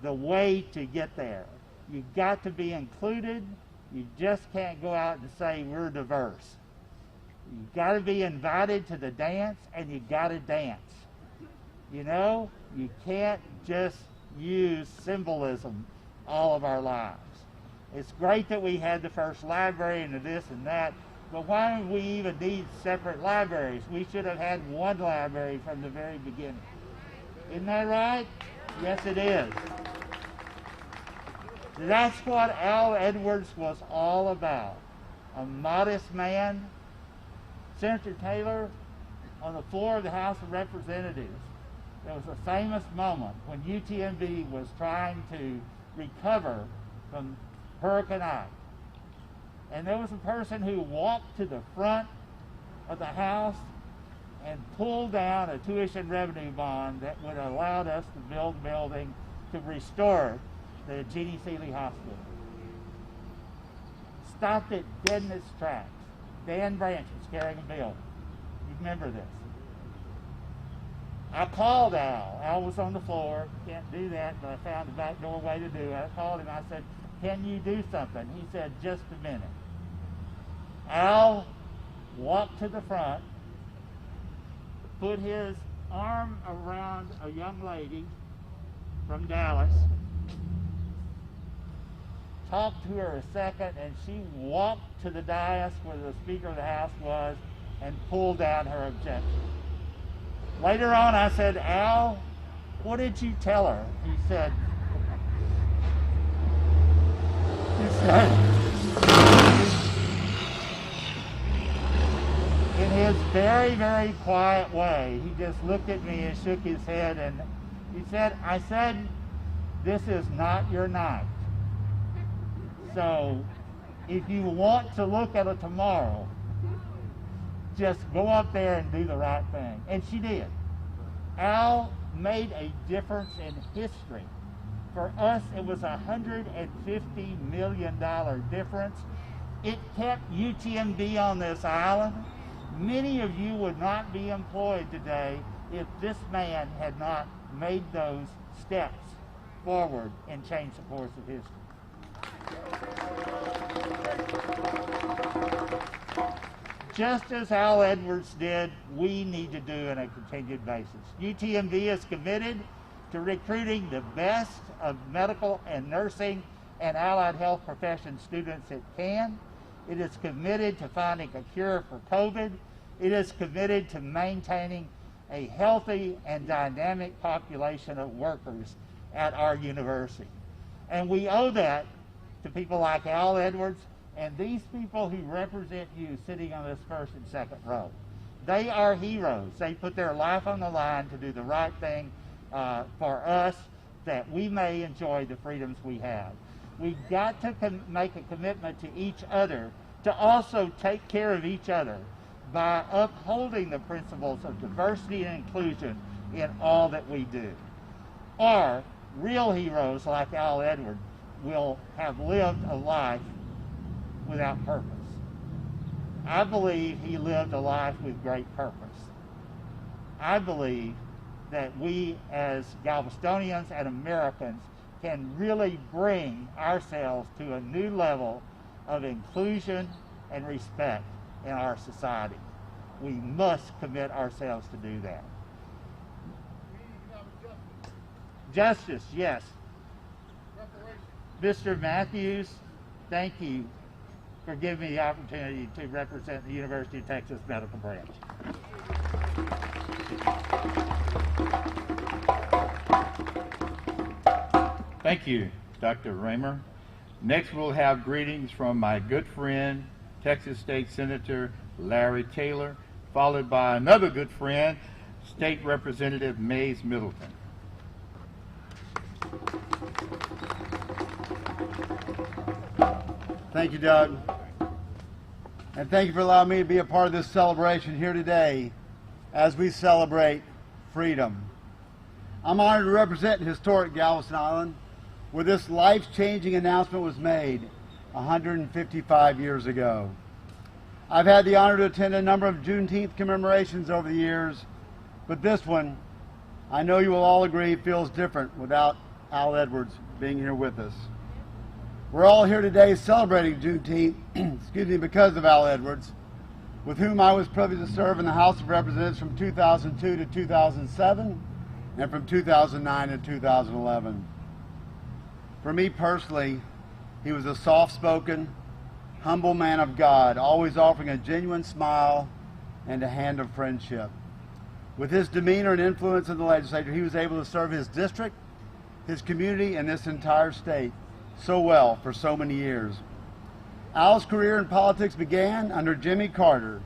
the way to get there. You've got to be included. You just can't go out and say we're diverse. You've got to be invited to the dance, and you've got to dance. You know, you can't just use symbolism all of our lives. It's great that we had the first library and this and that, but why do we even need separate libraries? We should have had one library from the very beginning. Isn't that right? Yes, it is. That's what Al Edwards was all about. A modest man. Senator Taylor, on the floor of the House of Representatives, there was a famous moment when UTMB was trying to recover from Hurricane Ike. And there was a person who walked to the front of the House and pulled down a tuition revenue bond that would have allowed us to build a building to restore the Jeannie Seeley Hospital. Stopped it dead in its tracks. Dan Branch was carrying a bill. You remember this. I called Al. Al was on the floor. Can't do that, but I found a backdoor way to do it. I called him. I said, can you do something? He said, just a minute. Al walked to the front, put his arm around a young lady from Dallas, talked to her a second, and she walked to the dais where the Speaker of the House was and pulled down her objection. Later on, I said, Al, what did you tell her? He said, in his very, very quiet way, he just looked at me and shook his head, and he said, I said, this is not your night. So if you want to look at it tomorrow, just go up there and do the right thing. And she did. Al made a difference in history. For us, it was a $150 million difference. It kept UTMB on this island. Many of you would not be employed today if this man had not made those steps forward and changed the course of history. Just as Al Edwards did, we need to do on a continued basis. UTMB is committed to recruiting the best of medical and nursing and allied health profession students it can. It is committed to finding a cure for COVID. It is committed to maintaining a healthy and dynamic population of workers at our university. And we owe that to people like Al Edwards and these people who represent you sitting on this first and second row. They are heroes. They put their life on the line to do the right thing for us, that we may enjoy the freedoms we have. We've got to make a commitment to each other to also take care of each other by upholding the principles of diversity and inclusion in all that we do. Or real heroes like Al Edwards will have lived a life without purpose. I believe he lived a life with great purpose. I believe that we as Galvestonians and Americans can really bring ourselves to a new level of inclusion and respect in our society. We must commit ourselves to do that. Justice, yes. Mr. Matthews, thank you for giving me the opportunity to represent the University of Texas Medical Branch. Thank you, Dr. Raymer. Next, we'll have greetings from my good friend, Texas State Senator Larry Taylor, followed by another good friend, State Representative Mays Middleton. Thank you, Doug. And thank you for allowing me to be a part of this celebration here today as we celebrate freedom. I'm honored to represent historic Galveston Island, where this life-changing announcement was made 155 years ago. I've had the honor to attend a number of Juneteenth commemorations over the years, but this one, I know you will all agree, feels different without Al Edwards being here with us. We're all here today celebrating Juneteenth, because of Al Edwards, with whom I was privileged to serve in the House of Representatives from 2002 to 2007 and from 2009 to 2011. For me personally, he was a soft-spoken, humble man of God, always offering a genuine smile and a hand of friendship. With his demeanor and influence in the legislature, he was able to serve his district, his community, and this entire state so well for so many years. Al's career in politics began under Jimmy Carter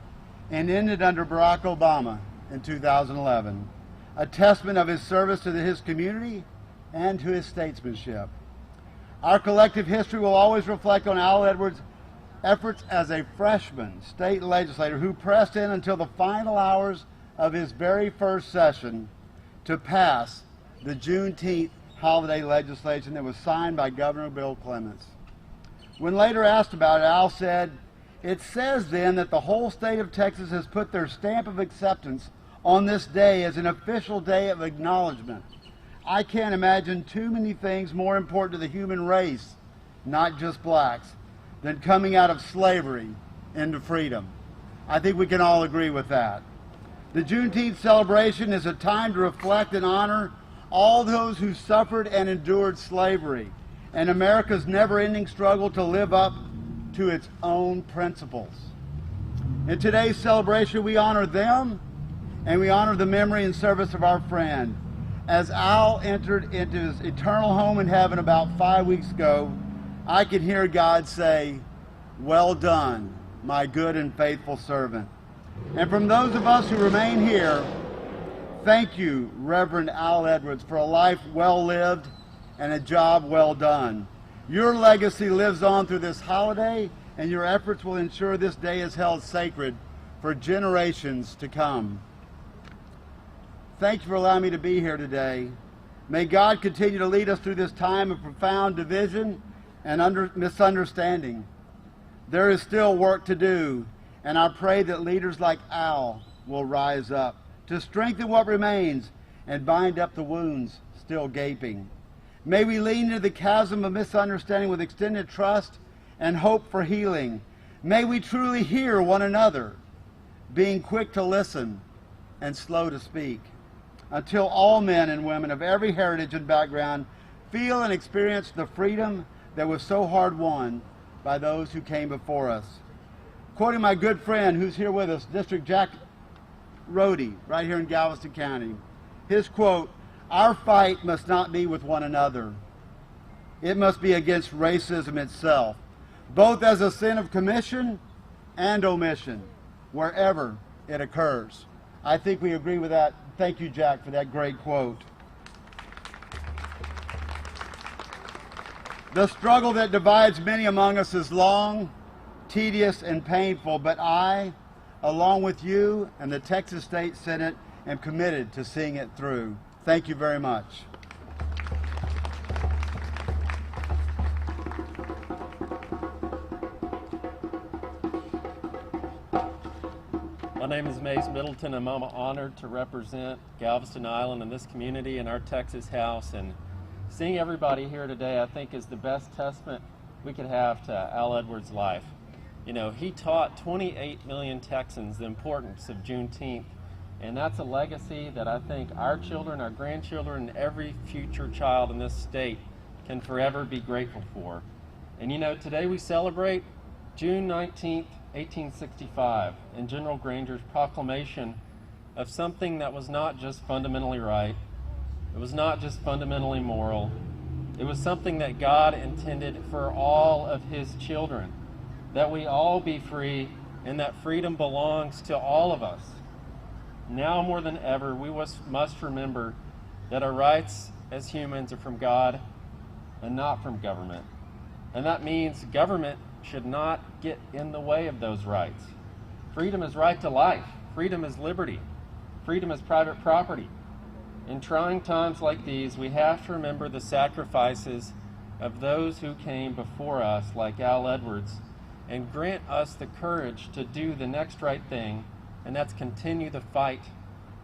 and ended under Barack Obama in 2011, a testament of his service to his community and to his statesmanship. Our collective history will always reflect on Al Edwards' efforts as a freshman state legislator who pressed in until the final hours of his very first session to pass the Juneteenth holiday legislation that was signed by Governor Bill Clements. When later asked about it, Al said, "It says then that the whole state of Texas has put their stamp of acceptance on this day as an official day of acknowledgement. I can't imagine too many things more important to the human race, not just blacks, than coming out of slavery into freedom." I think we can all agree with that. The Juneteenth celebration is a time to reflect and honor all those who suffered and endured slavery and America's never-ending struggle to live up to its own principles. In today's celebration, we honor them and we honor the memory and service of our friend. As Al entered into his eternal home in heaven about 5 weeks ago, I could hear God say, "Well done, my good and faithful servant." And from those of us who remain here, thank you, Reverend Al Edwards, for a life well lived and a job well done. Your legacy lives on through this holiday, and your efforts will ensure this day is held sacred for generations to come. Thank you for allowing me to be here today. May God continue to lead us through this time of profound division and misunderstanding. There is still work to do, and I pray that leaders like Al will rise up to strengthen what remains and bind up the wounds still gaping. May we lean into the chasm of misunderstanding with extended trust and hope for healing. May we truly hear one another, being quick to listen and slow to speak, until all men and women of every heritage and background feel and experience the freedom that was so hard won by those who came before us. Quoting my good friend who's here with us, District Jack Rhodey, right here in Galveston County, his quote, "Our fight must not be with one another. It must be against racism itself, both as a sin of commission and omission, wherever it occurs." I think we agree with that. Thank you, Jack, for that great quote. The struggle that divides many among us is long, tedious, and painful, but I, along with you and the Texas State Senate, am committed to seeing it through. Thank you very much. My name is Mace Middleton, and I'm honored to represent Galveston Island and this community in our Texas House. And seeing everybody here today, I think, is the best testament we could have to Al Edwards' life. You know, he taught 28 million Texans the importance of Juneteenth, and that's a legacy that I think our children, our grandchildren, and every future child in this state can forever be grateful for. And you know, today we celebrate June 19th, 1865, and General Granger's proclamation of something that was not just fundamentally right, it was not just fundamentally moral, it was something that God intended for all of his children, that we all be free, and that freedom belongs to all of us. Now more than ever, we must remember that our rights as humans are from God and not from government. And that means government should not get in the way of those rights. Freedom is right to life. Freedom is liberty. Freedom is private property. In trying times like these, we have to remember the sacrifices of those who came before us, like Al Edwards, and grant us the courage to do the next right thing, and that's continue the fight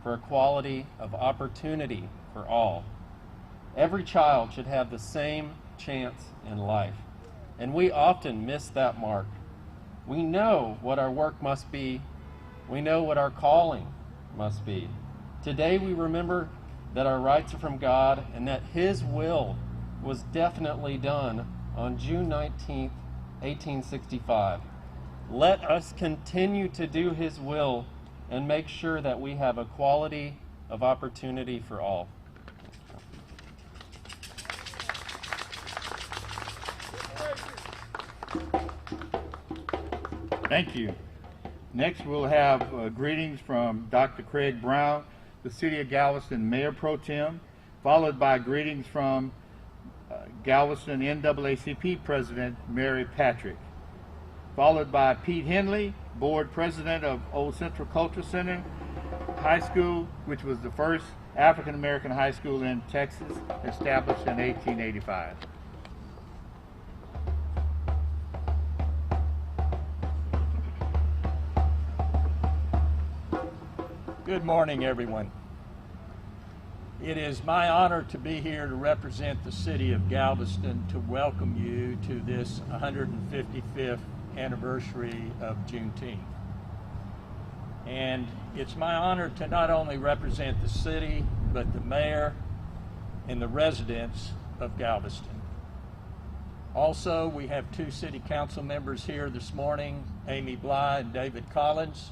for equality of opportunity for all. Every child should have the same chance in life, and we often miss that mark. We know what our work must be. We know what our calling must be. Today we remember that our rights are from God and that His will was definitely done on June 19th, 1865. Let us continue to do His will and make sure that we have equality of opportunity for all. Thank you. Next, we'll have greetings from Dr. Craig Brown, the City of Galveston Mayor Pro Tem, followed by greetings from Galveston NAACP President Mary Patrick, followed by Pete Henley, Board President of Old Central Culture Center High School, which was the first African American high school in Texas, established in 1885. Good morning, everyone. It is my honor to be here to represent the city of Galveston to welcome you to this 155th anniversary of Juneteenth. And it's my honor to not only represent the city, but the mayor and the residents of Galveston. Also, we have two city council members here this morning, Amy Bly and David Collins,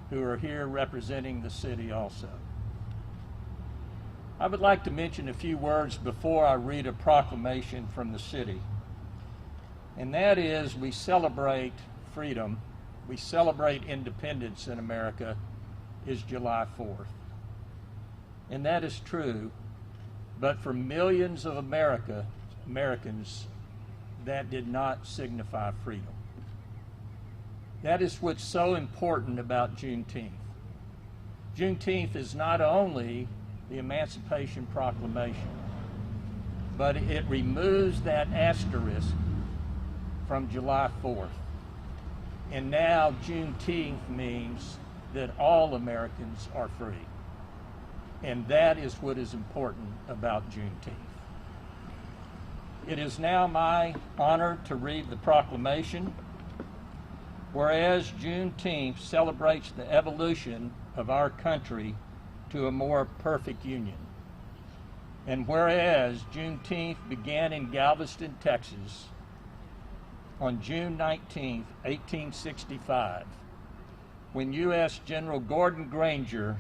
who are here representing the city also. I would like to mention a few words before I read a proclamation from the city. And that is, we celebrate freedom, we celebrate independence in America is July 4th. And that is true, but for millions of Americans, that did not signify freedom. That is what's so important about Juneteenth. Juneteenth is not only the Emancipation Proclamation, but it removes that asterisk from July 4th. And now Juneteenth means that all Americans are free. And that is what is important about Juneteenth. It is now my honor to read the proclamation. Whereas Juneteenth celebrates the evolution of our country to a more perfect union. And whereas Juneteenth began in Galveston, Texas on June 19, 1865, when U.S. General Gordon Granger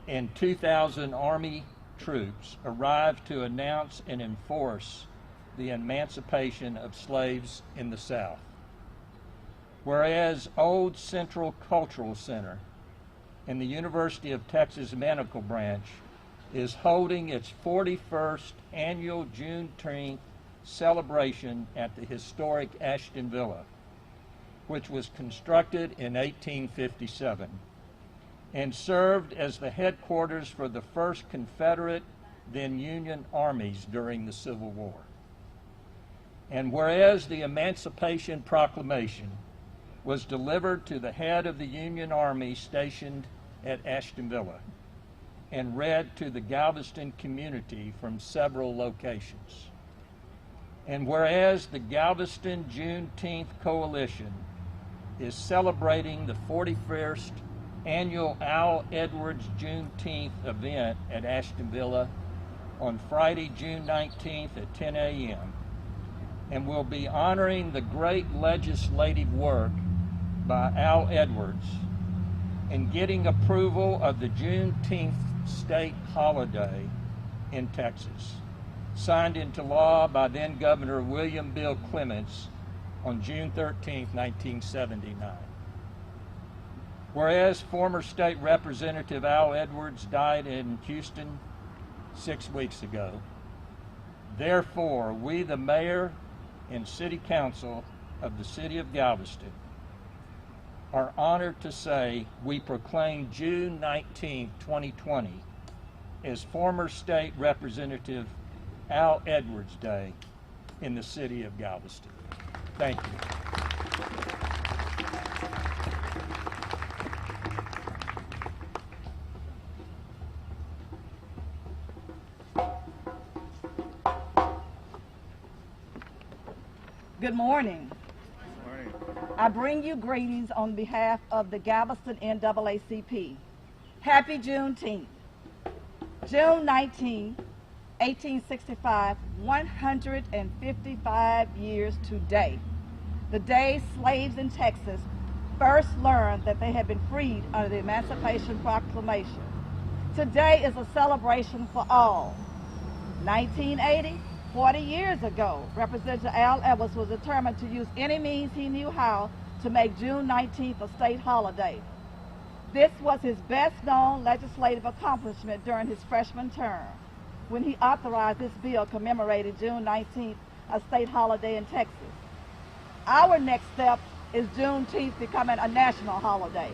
and 2,000 Army troops arrived to announce and enforce the emancipation of slaves in the South. Whereas Old Central Cultural Center and the University of Texas Medical Branch is holding its 41st annual Juneteenth celebration at the historic Ashton Villa, which was constructed in 1857 and served as the headquarters for the first Confederate, then Union armies during the Civil War. And whereas the Emancipation Proclamation was delivered to the head of the Union Army stationed at Ashton Villa and read to the Galveston community from several locations. And whereas the Galveston Juneteenth Coalition is celebrating the 41st annual Al Edwards Juneteenth event at Ashton Villa on Friday, June 19th at 10 a.m., and will be honoring the great legislative work by Al Edwards in getting approval of the Juneteenth state holiday in Texas, signed into law by then Governor William Bill Clements on June 13, 1979. Whereas former State Representative Al Edwards died in Houston 6 weeks ago, therefore we, the mayor and city council of the city of Galveston, are honored to say we proclaim June 19, 2020 as former State Representative Al Edwards Day in the city of Galveston. Thank you. Good morning. I bring you greetings on behalf of the Galveston NAACP. Happy Juneteenth. June 19, 1865, 155 years today. The day slaves in Texas first learned that they had been freed under the Emancipation Proclamation. Today is a celebration for all. 1980, 40 years ago, Representative Al Edwards was determined to use any means he knew how to make June 19th a state holiday. This was his best-known legislative accomplishment during his freshman term, when he authorized this bill commemorating June 19th, a state holiday in Texas. Our next step is Juneteenth becoming a national holiday.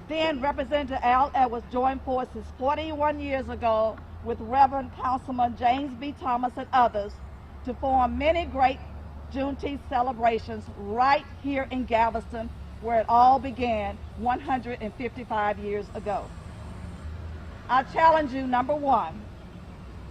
Then Representative Al Edwards joined forces 41 years ago with Reverend Councilman James B. Thomas and others to form many great Juneteenth celebrations right here in Galveston, where it all began 155 years ago. I challenge you, number one,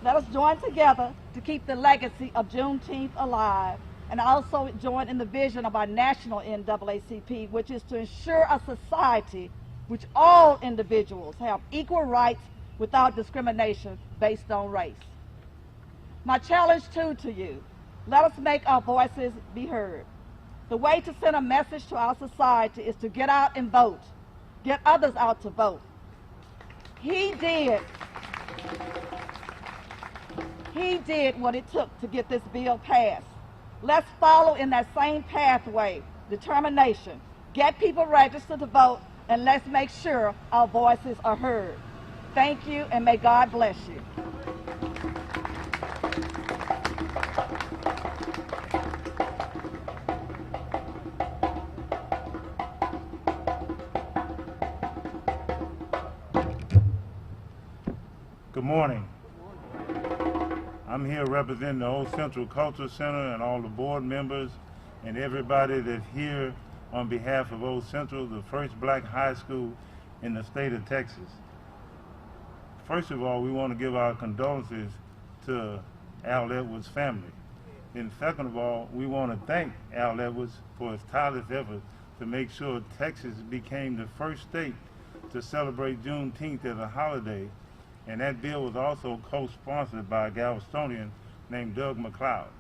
let us join together to keep the legacy of Juneteenth alive, and also join in the vision of our national NAACP, which is to ensure a society which all individuals have equal rights without discrimination based on race. My challenge too to you, let us make our voices be heard. The way to send a message to our society is to get out and vote. Get others out to vote. He did what it took to get this bill passed. Let's follow in that same pathway, determination. Get people registered to vote, and let's make sure our voices are heard. Thank you, and may God bless you. Good morning. I'm here representing the Old Central Cultural Center and all the board members and everybody that's here on behalf of Old Central, the first black high school in the state of Texas. First of all, we want to give our condolences to Al Edwards' family. And second of all, we want to thank Al Edwards for his tireless effort to make sure Texas became the first state to celebrate Juneteenth as a holiday. And that bill was also co-sponsored by a Galvestonian named Doug McLeod.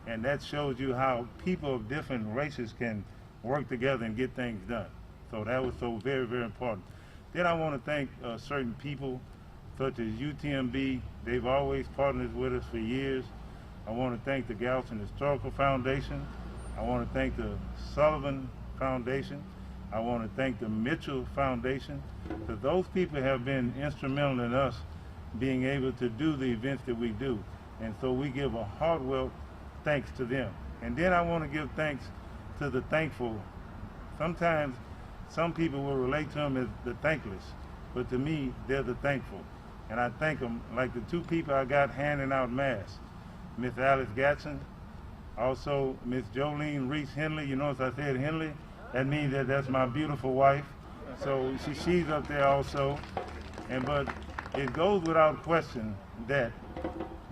And that shows you how people of different races can work together and get things done. So that was so very, very important. Then I want to thank certain people such as UTMB. They've always partnered with us for years. I want to thank the Galveston Historical Foundation. I want to thank the Sullivan Foundation. I want to thank the Mitchell Foundation, because those people have been instrumental in us being able to do the events that we do. And so we give a heartfelt thanks to them. And then I want to give thanks to the thankful. Sometimes some people will relate to them as the thankless, but to me, they're the thankful. And I thank them like the two people I got handing out masks, Miss Alice Gatson, also Miss Jolene Reese Henley. You notice I said Henley? That means that that's my beautiful wife. So she's up there also. But it goes without question that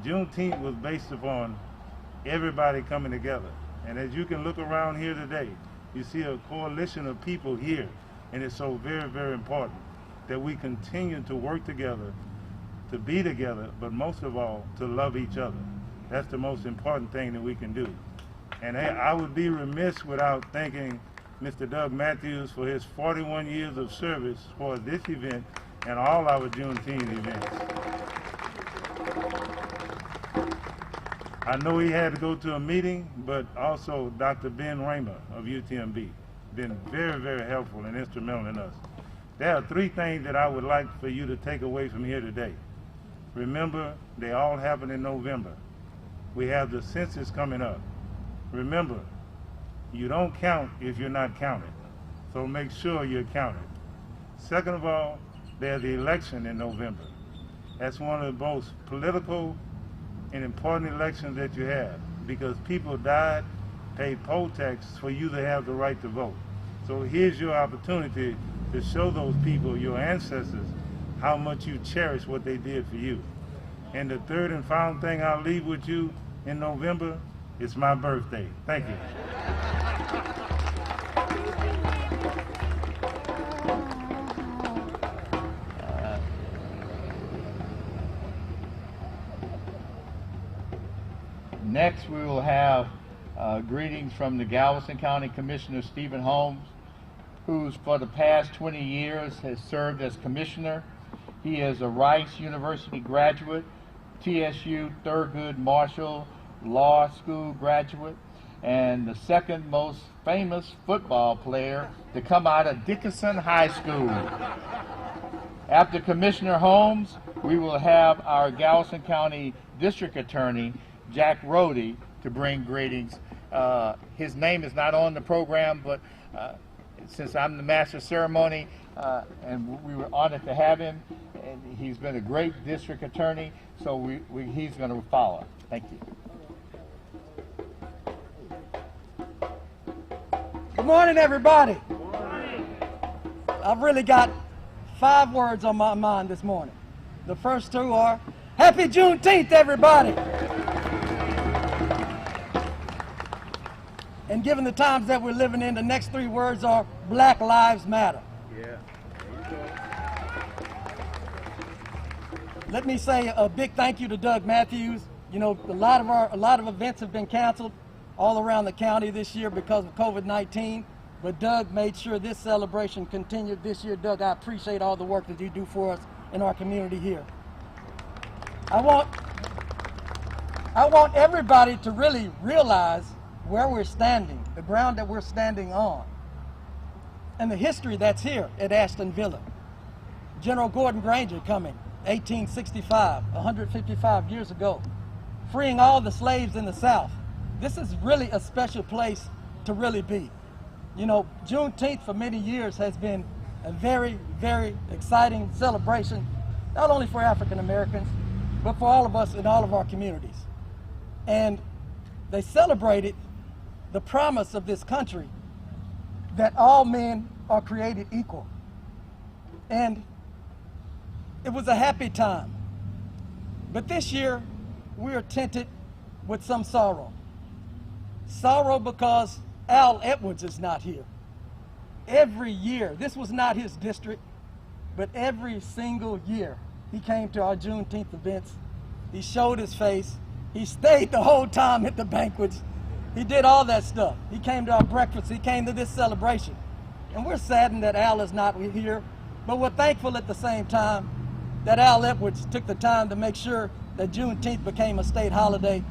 Juneteenth was based upon everybody coming together. And as you can look around here today, you see a coalition of people here. And it's so very, very important that we continue to work together, to be together, but most of all, to love each other. That's the most important thing that we can do. And I would be remiss without thanking Mr. Doug Matthews for his 41 years of service for this event and all our Juneteenth events. I know he had to go to a meeting, but also Dr. Ben Raymer of UTMB, been very, very helpful and instrumental in us. There are three things that I would like for you to take away from here today. Remember, they all happen in November. We have the census coming up. Remember, you don't count if you're not counted. So make sure you're counted. Second of all, there's the election in November. That's one of the most political and important elections that you have, because people died, paid poll tax for you to have the right to vote. So here's your opportunity to show those people, your ancestors, how much you cherish what they did for you. And the third and final thing I'll leave with you in November is my birthday. Thank you. Next, we will have greetings from the Galveston County Commissioner Stephen Holmes, who for the past 20 years has served as commissioner. He is a Rice University graduate, TSU Thurgood Marshall Law School graduate, and the second most famous football player to come out of Dickinson High School. After Commissioner Holmes, we will have our Galveston County District Attorney, Jack Rody, to bring greetings. His name is not on the program, but since I'm the master of ceremony, and we were honored to have him, and he's been a great district attorney, so he's going to follow. Thank you. Good morning, everybody. Good morning. I've really got 5 words on my mind this morning. The first 2 are, Happy Juneteenth, everybody. And given the times that we're living in, the next 3 words are Black Lives Matter. Yeah. Let me say a big thank you to Doug Matthews. You know, a lot of events have been canceled all around the county this year because of COVID-19, but Doug made sure this celebration continued this year. Doug, I appreciate all the work that you do for us in our community here. I want everybody to really realize where we're standing, the ground that we're standing on, and the history that's here at Ashton Villa. General Gordon Granger coming, 1865, 155 years ago, freeing all the slaves in the South. This is really a special place to really be. You know, Juneteenth for many years has been a very, very exciting celebration, not only for African Americans, but for all of us in all of our communities. And they celebrated the promise of this country that all men are created equal. And it was a happy time. But this year, we are tinted with some sorrow. Sorrow because Al Edwards is not here. Every year, this was not his district, but every single year, he came to our Juneteenth events. He showed his face. He stayed the whole time at the banquets. He did all that stuff. He came to our breakfast. He came to this celebration. And we're saddened that Al is not here, but we're thankful at the same time that Al Edwards took the time to make sure that Juneteenth became a state holiday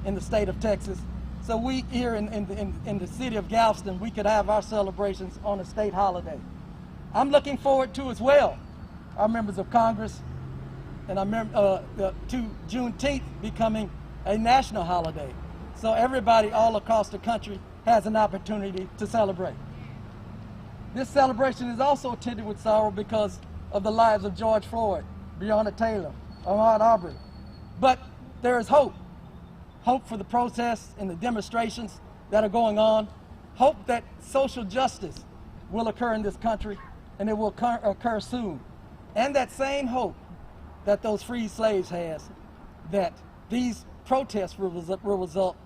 in the state of Texas. So we here in the city of Galveston, we could have our celebrations on a state holiday. I'm looking forward to as well our members of Congress and to Juneteenth becoming a national holiday. So everybody all across the country has an opportunity to celebrate. This celebration is also attended with sorrow because of the lives of George Floyd, Breonna Taylor, Ahmaud Arbery. But there is hope. Hope for the protests and the demonstrations that are going on. Hope that social justice will occur in this country, and it will occur soon. And that same hope that those freed slaves has, that these protests will result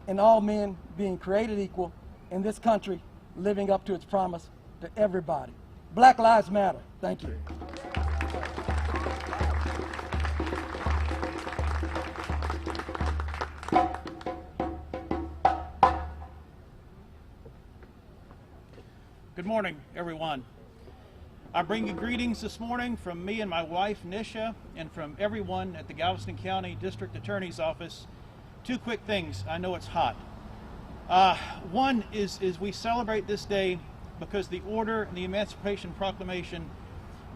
in all men being created equal in this country, living up to its promise to everybody. Black Lives Matter. Thank you. Good morning, everyone. I bring you greetings this morning from me and my wife, Nisha, and from everyone at the Galveston County District Attorney's Office. 2 quick things. I know it's hot. One is we celebrate this day because the order and the Emancipation Proclamation,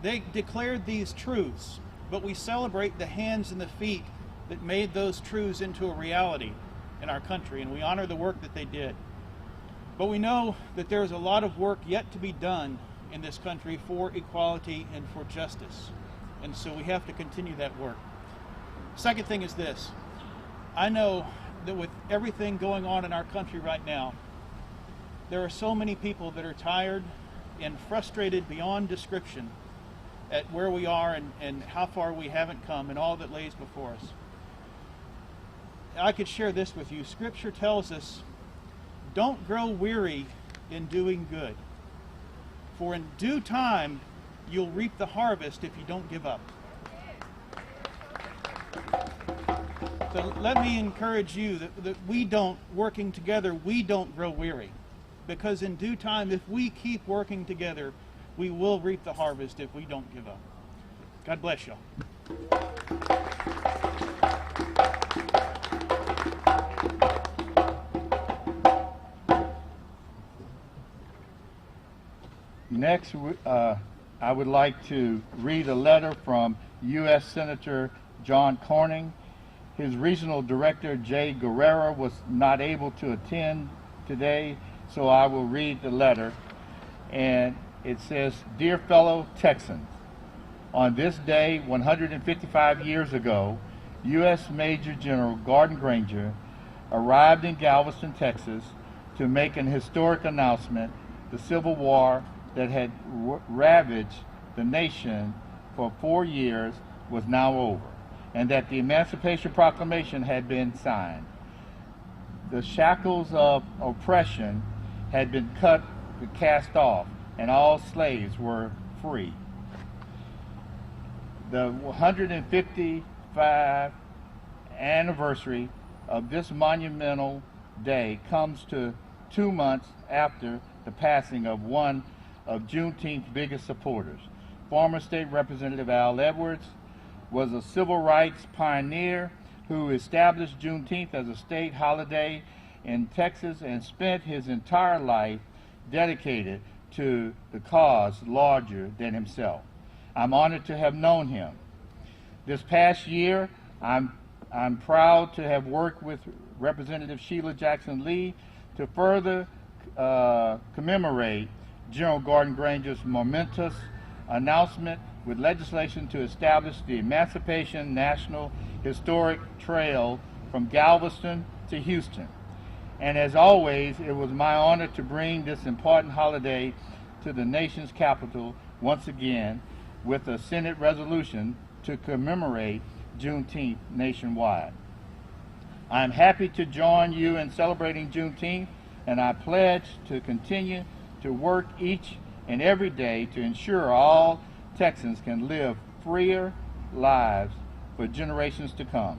they declared these truths, but we celebrate the hands and the feet that made those truths into a reality in our country, and we honor the work that they did. But we know that there is a lot of work yet to be done in this country for equality and for justice. And so we have to continue that work. Second thing is this. I know that with everything going on in our country right now, there are so many people that are tired and frustrated beyond description at where we are and how far we haven't come and all that lays before us. I could share this with you. Scripture tells us, don't grow weary in doing good, for in due time you'll reap the harvest if you don't give up. So let me encourage you that we don't, working together, we don't grow weary. Because in due time, if we keep working together, we will reap the harvest if we don't give up. God bless y'all. Next, I would like to read a letter from U.S. Senator John Cornyn. His regional director, Jay Guerrero, was not able to attend today, so I will read the letter. And it says, "Dear fellow Texans, on this day 155 years ago, U.S. Major General Gordon Granger arrived in Galveston, Texas to make an historic announcement. The Civil War that had ravaged the nation for 4 years was now over, and that the Emancipation Proclamation had been signed. The shackles of oppression had been cast off, and all slaves were free. The 155th anniversary of this monumental day comes to 2 months after the passing of one of Juneteenth's biggest supporters. Former State Representative Al Edwards was a civil rights pioneer who established Juneteenth as a state holiday in Texas and spent his entire life dedicated to the cause larger than himself. I'm honored to have known him. This past year, I'm proud to have worked with Representative Sheila Jackson Lee to further commemorate General Gordon Granger's momentous announcement with legislation to establish the Emancipation National Historic Trail from Galveston to Houston. And as always, it was my honor to bring this important holiday to the nation's capital once again with a Senate resolution to commemorate Juneteenth nationwide. I'm happy to join you in celebrating Juneteenth, and I pledge to continue to work each and every day to ensure all Texans can live freer lives for generations to come.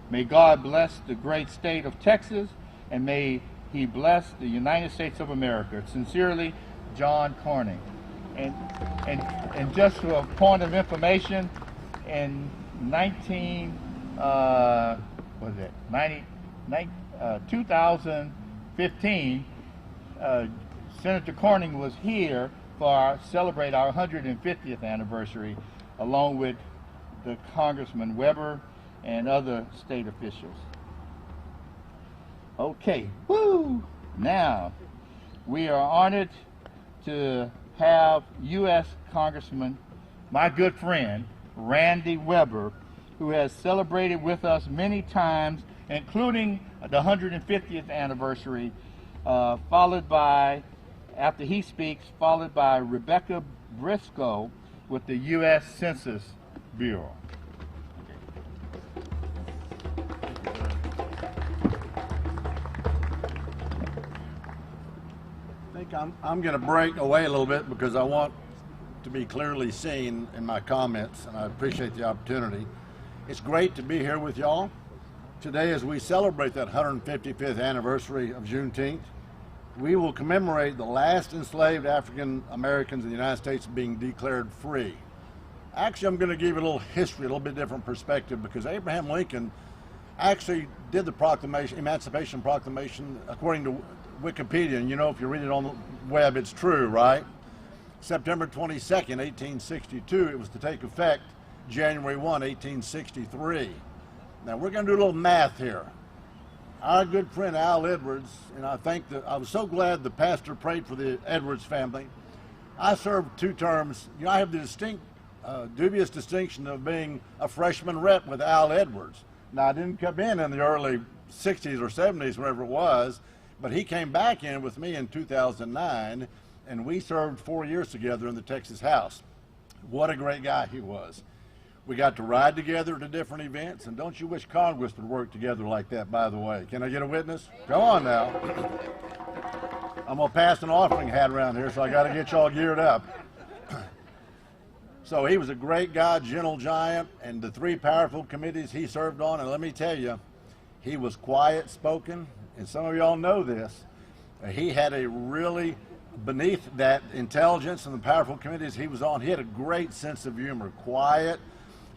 May God bless the great state of Texas, and may He bless the United States of America. Sincerely, John Cornyn. And just for a point of information, in 2015, Senator Cornyn was here celebrate our 150th anniversary, along with the Congressman Weber and other state officials. Okay, woo! Now, we are honored to have U.S. Congressman, my good friend, Randy Weber, who has celebrated with us many times, including the 150th anniversary, followed by, after he speaks, followed by Rebecca Briscoe with the U.S. Census Bureau. I think I'm going to break away a little bit because I want to be clearly seen in my comments, and I appreciate the opportunity. It's great to be here with y'all today as we celebrate that 155th anniversary of Juneteenth. We will commemorate the last enslaved African Americans in the United States being declared free. Actually, I'm going to give you a little history, a little bit different perspective, because Abraham Lincoln actually did the proclamation, Emancipation Proclamation, according to Wikipedia, and you know, if you read it on the web, it's true, right? September 22nd, 1862, it was to take effect January 1, 1863. Now, we're going to do a little math here. Our good friend Al Edwards, and I was so glad the pastor prayed for the Edwards family. I served 2 terms. You know, I have the dubious distinction of being a freshman rep with Al Edwards. Now, I didn't come in the early 60s or 70s, wherever it was, but he came back in with me in 2009, and we served 4 years together in the Texas House. What a great guy he was. We got to ride together to different events, and don't you wish Congress would work together like that, by the way? Can I get a witness? Come on now. I'm going to pass an offering hat around here, so I got to get y'all geared up. So he was a great guy, gentle giant, and the 3 powerful committees he served on, and let me tell you, he was quiet spoken, and some of y'all know this. He had a really, beneath that intelligence and the powerful committees he was on, he had a great sense of humor, quiet,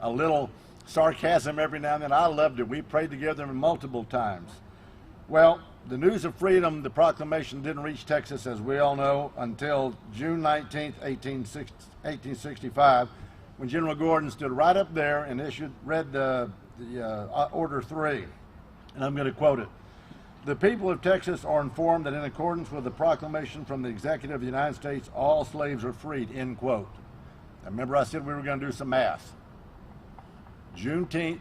a little sarcasm every now and then. I loved it. We prayed together multiple times. Well, the news of freedom, the proclamation, didn't reach Texas, as we all know, until June 19th, 1865, when General Gordon stood right up there and read the Order 3. And I'm going to quote it. The people of Texas are informed that in accordance with the proclamation from the Executive of the United States, all slaves are freed, end quote. Now, remember I said we were going to do some math. Juneteenth,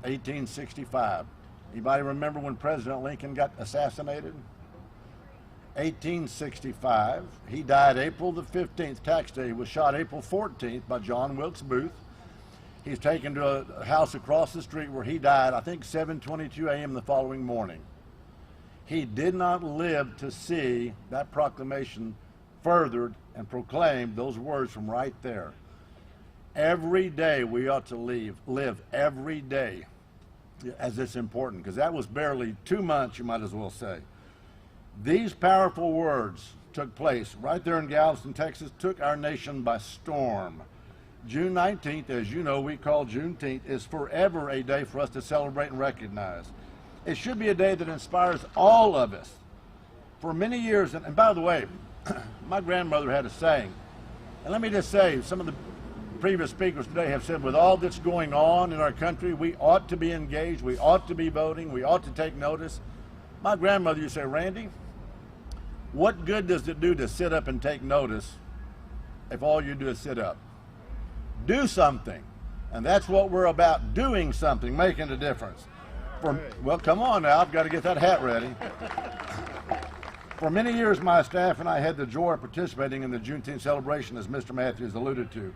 1865. Anybody remember when President Lincoln got assassinated? 1865. He died April the 15th, tax day. He was shot April 14th by John Wilkes Booth. He's taken to a house across the street where he died, I think 7:22 a.m. the following morning. He did not live to see that proclamation furthered and proclaimed, those words from right there. Every day we ought to live every day as it's important, because that was barely 2 months, you might as well say. These powerful words took place right there in Galveston, Texas, took our nation by storm. June 19th, as you know, we call Juneteenth, is forever a day for us to celebrate and recognize. It should be a day that inspires all of us. For many years, and by the way, my grandmother had a saying, and let me just say, some of the previous speakers today have said, with all that's going on in our country, we ought to be engaged, we ought to be voting, we ought to take notice. My grandmother used to say, Randy, what good does it do to sit up and take notice if all you do is sit up? Do something. And that's what we're about, doing something, making a difference. Well, come on now, I've got to get that hat ready. For many years, my staff and I had the joy of participating in the Juneteenth celebration, as Mr. Matthews alluded to.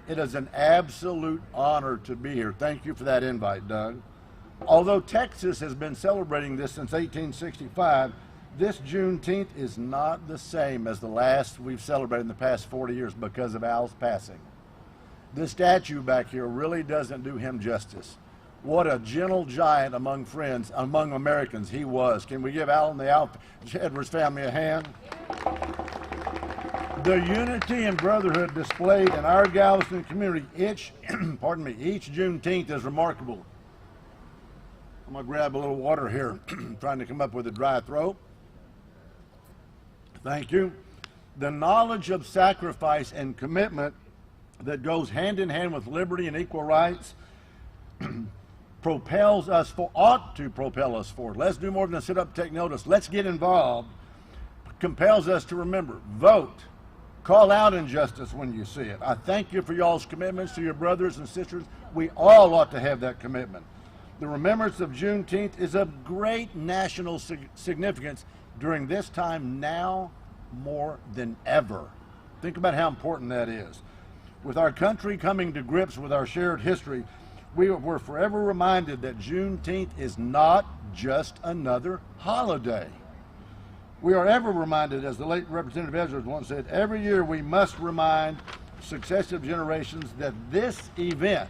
It is an absolute honor to be here. Thank you for that invite, Doug. Although Texas has been celebrating this since 1865, this Juneteenth is not the same as the last we've celebrated in the past 40 years because of Al's passing. This statue back here really doesn't do him justice. What a gentle giant among friends, among Americans he was. Can we give Al and the Al Edwards family a hand? The unity and brotherhood displayed in our Galveston community each Juneteenth is remarkable. I'm going to grab a little water here, trying to come up with a dry throat. Thank you. The knowledge of sacrifice and commitment that goes hand in hand with liberty and equal rights ought to propel us forward. Let's do more than sit up and take notice. Let's get involved. Compels us to remember, vote, call out injustice when you see it. I thank you for y'all's commitments to your brothers and sisters. We all ought to have that commitment. The remembrance of Juneteenth is of great national significance during this time now more than ever. Think about how important that is. With our country coming to grips with our shared history, we're forever reminded that Juneteenth is not just another holiday. We are ever reminded, as the late Representative Edwards once said, every year we must remind successive generations that this event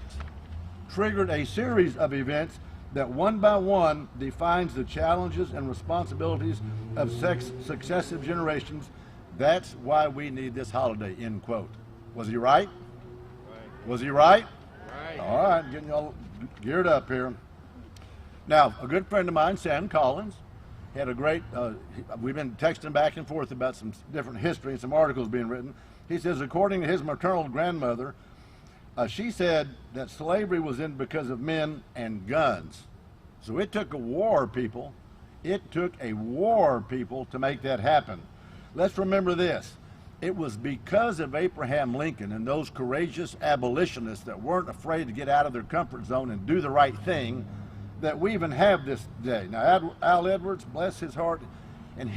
triggered a series of events that one by one defines the challenges and responsibilities of successive generations. That's why we need this holiday, end quote. Was he right? Was he right? Right. All right, getting y'all geared up here. Now, a good friend of mine, Sam Collins, had a great, we've been texting back and forth about some different history and some articles being written. He says, according to his maternal grandmother, she said that slavery was in because of men and guns. So it took a war, people. It took a war, people, to make that happen. Let's remember this. It was because of Abraham Lincoln and those courageous abolitionists that weren't afraid to get out of their comfort zone and do the right thing that we even have this day. Now, Al Edwards, bless his heart, and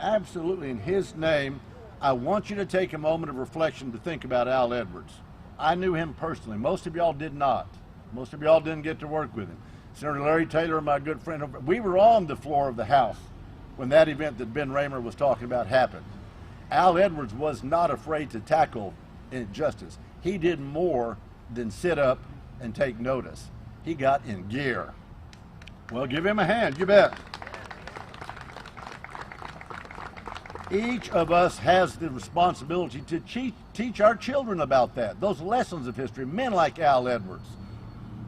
absolutely in his name, I want you to take a moment of reflection to think about Al Edwards. I knew him personally. Most of y'all did not. Most of y'all didn't get to work with him. Senator Larry Taylor, my good friend, we were on the floor of the House when that event that Ben Raymer was talking about happened. Al Edwards was not afraid to tackle injustice. He did more than sit up and take notice. He got in gear. Well, give him a hand, you bet. Each of us has the responsibility to teach our children about that, those lessons of history, men like Al Edwards.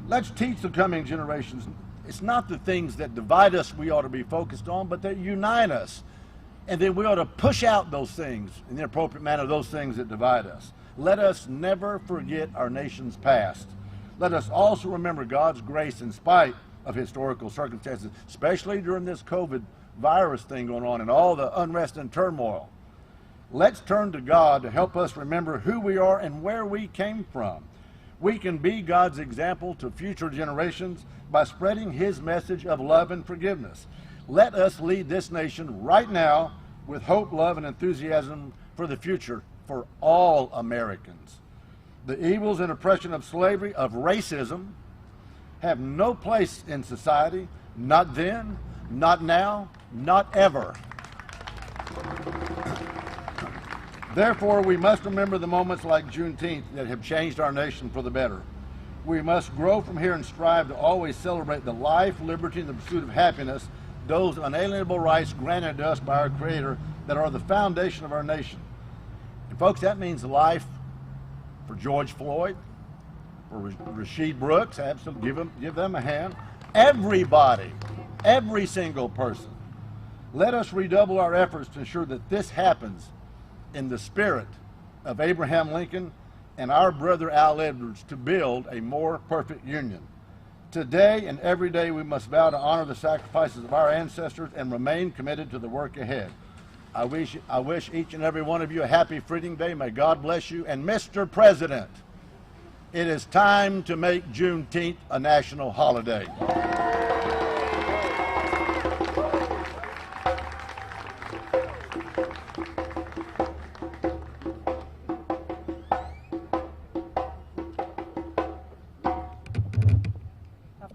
Let's teach the coming generations. It's not the things that divide us we ought to be focused on, but that unite us. And then we ought to push out those things in the appropriate manner, those things that divide us. Let us never forget our nation's past. Let us also remember God's grace in spite of historical circumstances, especially during this COVID virus thing going on and all the unrest and turmoil. Let's turn to God to help us remember who we are and where we came from. We can be God's example to future generations by spreading his message of love and forgiveness. Let us lead this nation right now with hope, love, and enthusiasm for the future for all Americans. The evils and oppression of slavery, of racism, have no place in society, not then, not now, not ever. Therefore, we must remember the moments like Juneteenth that have changed our nation for the better. We must grow from here and strive to always celebrate the life, liberty, and the pursuit of happiness, those unalienable rights granted to us by our Creator that are the foundation of our nation. And folks, that means life for George Floyd, for Rashid Brooks, absolutely, give them a hand. Everybody, every single person. Let us redouble our efforts to ensure that this happens in the spirit of Abraham Lincoln and our brother Al Edwards to build a more perfect union. Today and every day we must vow to honor the sacrifices of our ancestors and remain committed to the work ahead. I wish each and every one of you a happy Freedom Day. May God bless you. And Mr. President, it is time to make Juneteenth a national holiday.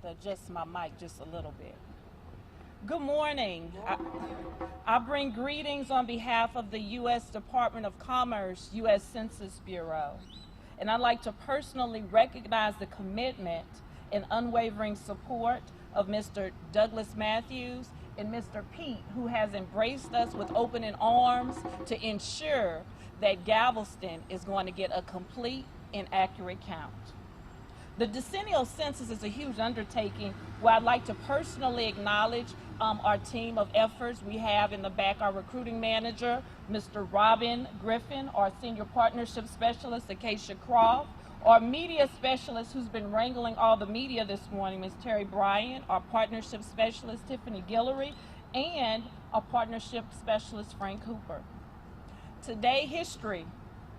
Adjust my mic just a little bit. Good morning. I bring greetings on behalf of the U.S. Department of Commerce, U.S. Census Bureau, and I'd like to personally recognize the commitment and unwavering support of Mr. Douglas Matthews and Mr. Pete, who has embraced us with open arms to ensure that Galveston is going to get a complete and accurate count. The decennial census is a huge undertaking where I'd like to personally acknowledge our team of efforts. We have in the back our recruiting manager, Mr. Robin Griffin, our senior partnership specialist, Acacia Croft, our media specialist who's been wrangling all the media this morning, Ms. Terry Bryant, our partnership specialist, Tiffany Guillory, and our partnership specialist, Frank Hooper. Today, history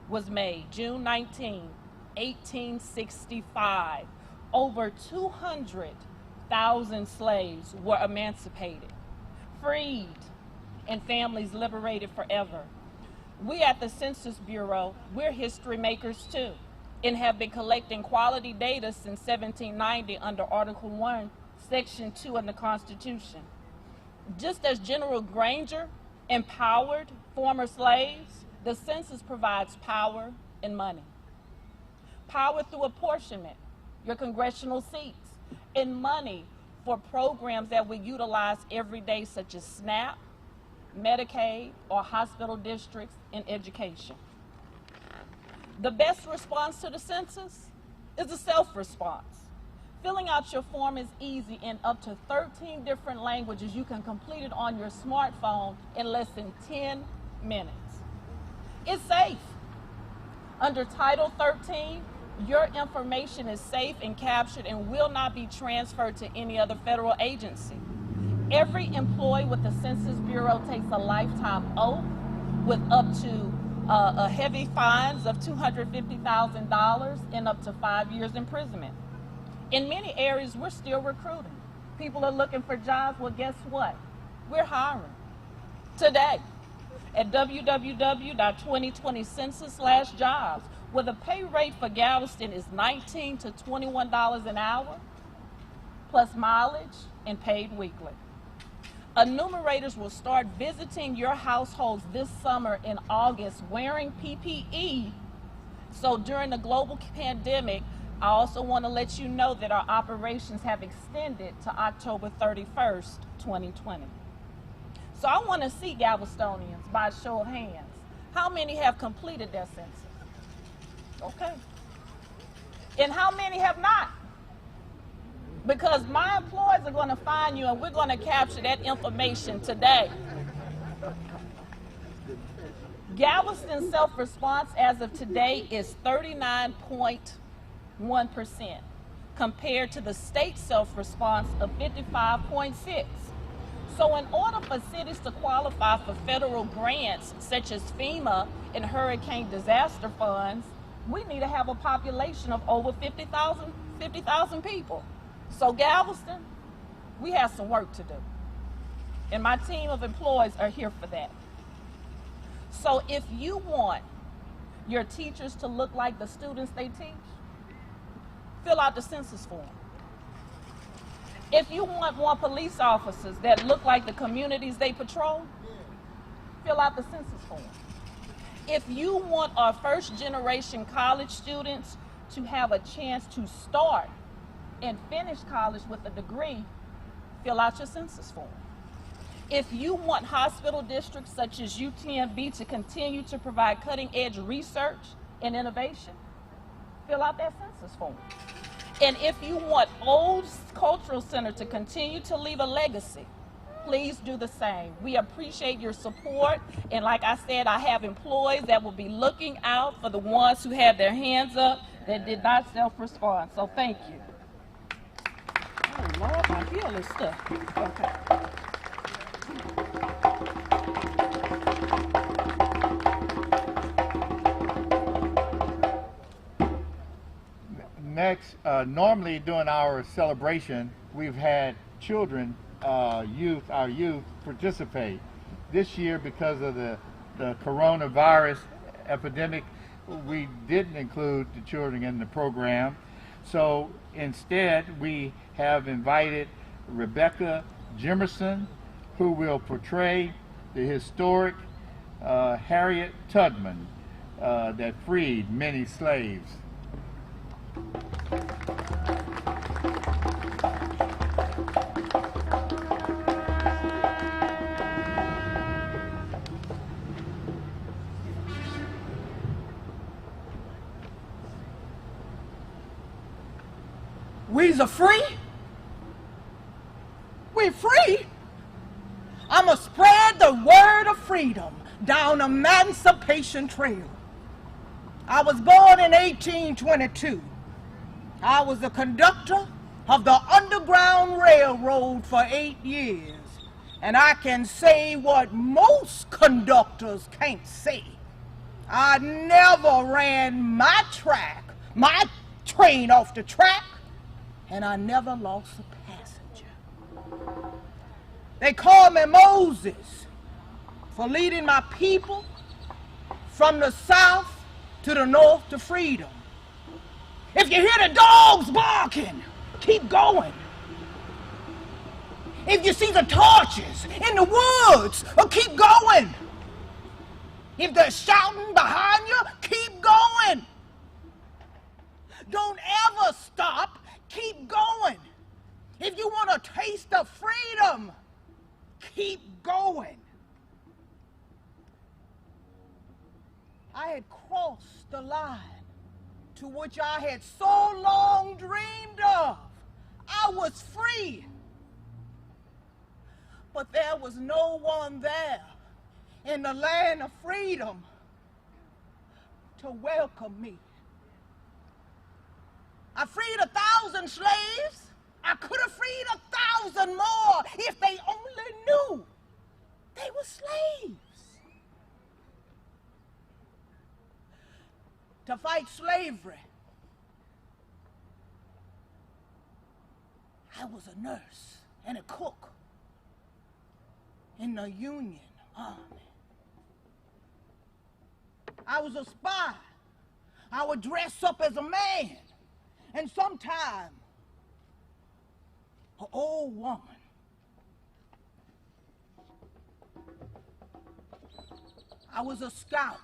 was made, June 19, 1865. Over 200,000 slaves were emancipated, freed, and families liberated forever. We at the Census Bureau, we're history makers too, and have been collecting quality data since 1790 under Article 1, Section 2 of the Constitution. Just as General Granger empowered former slaves, the census provides power and money. Power through apportionment, your congressional seats, and money for programs that we utilize every day, such as SNAP, Medicaid, or hospital districts and education. The best response to the census is a self-response. Filling out your form is easy. In up to 13 different languages, you can complete it on your smartphone in less than 10 minutes. It's safe. Under Title 13, your information is safe and captured and will not be transferred to any other federal agency. Every employee with the Census Bureau takes a lifetime oath with up to heavy fines of $250,000 and up to 5 years imprisonment. In many areas, we're still recruiting. People are looking for jobs. Well, guess what? We're hiring today at www.2020census/jobs. where the pay rate for Galveston is $19 to $21 an hour, plus mileage and paid weekly. Enumerators will start visiting your households this summer in August wearing PPE. So during the global pandemic, I also want to let you know that our operations have extended to October 31st, 2020. So I want to see Galvestonians by a show of hands. How many have completed their census? Okay. And how many have not? Because my employees are going to find you and we're going to capture that information today. Galveston self-response as of today is 39.1% compared to the state self-response of 55.6%. So in order for cities to qualify for federal grants such as FEMA and hurricane disaster funds, we need to have a population of over 50,000 people. So Galveston, we have some work to do. And my team of employees are here for that. So if you want your teachers to look like the students they teach, fill out the census form. If you want more police officers that look like the communities they patrol, fill out the census form. If you want our first generation college students to have a chance to start and finish college with a degree, fill out your census form. If you want hospital districts such as UTMB to continue to provide cutting-edge research and innovation, fill out that census form. And if you want Old Cultural Center to continue to leave a legacy, please do the same. We appreciate your support, and like I said, I have employees that will be looking out for the ones who had their hands up that did not self-respond, so thank you. Oh Lord, my heel is stuck. Okay. Next, normally during our celebration, we've had children, our youth participate. This year, because of the coronavirus epidemic, we didn't include the children in the program. So instead, we have invited Rebecca Jimmerson, who will portray the historic Harriet Tubman that freed many slaves. We's are free? We're free? I'ma spread the word of freedom down Emancipation Trail. I was born in 1822. I was a conductor of the Underground Railroad for 8 years. And I can say what most conductors can't say. I never ran my train off the track, and I never lost a passenger. They call me Moses for leading my people from the south to the north to freedom. If you hear the dogs barking, keep going. If you see the torches in the woods, keep going. If they're shouting behind you, keep going. Don't ever stop, keep going. If you want a taste of freedom, keep going. I had crossed the line to which I had so long dreamed of. I was free. But there was no one there in the land of freedom to welcome me. I freed 1,000 slaves. I could have freed 1,000 more if they only knew they were slaves. To fight slavery, I was a nurse and a cook in the Union Army. I was a spy. I would dress up as a man, and sometime an old woman. I was a scout.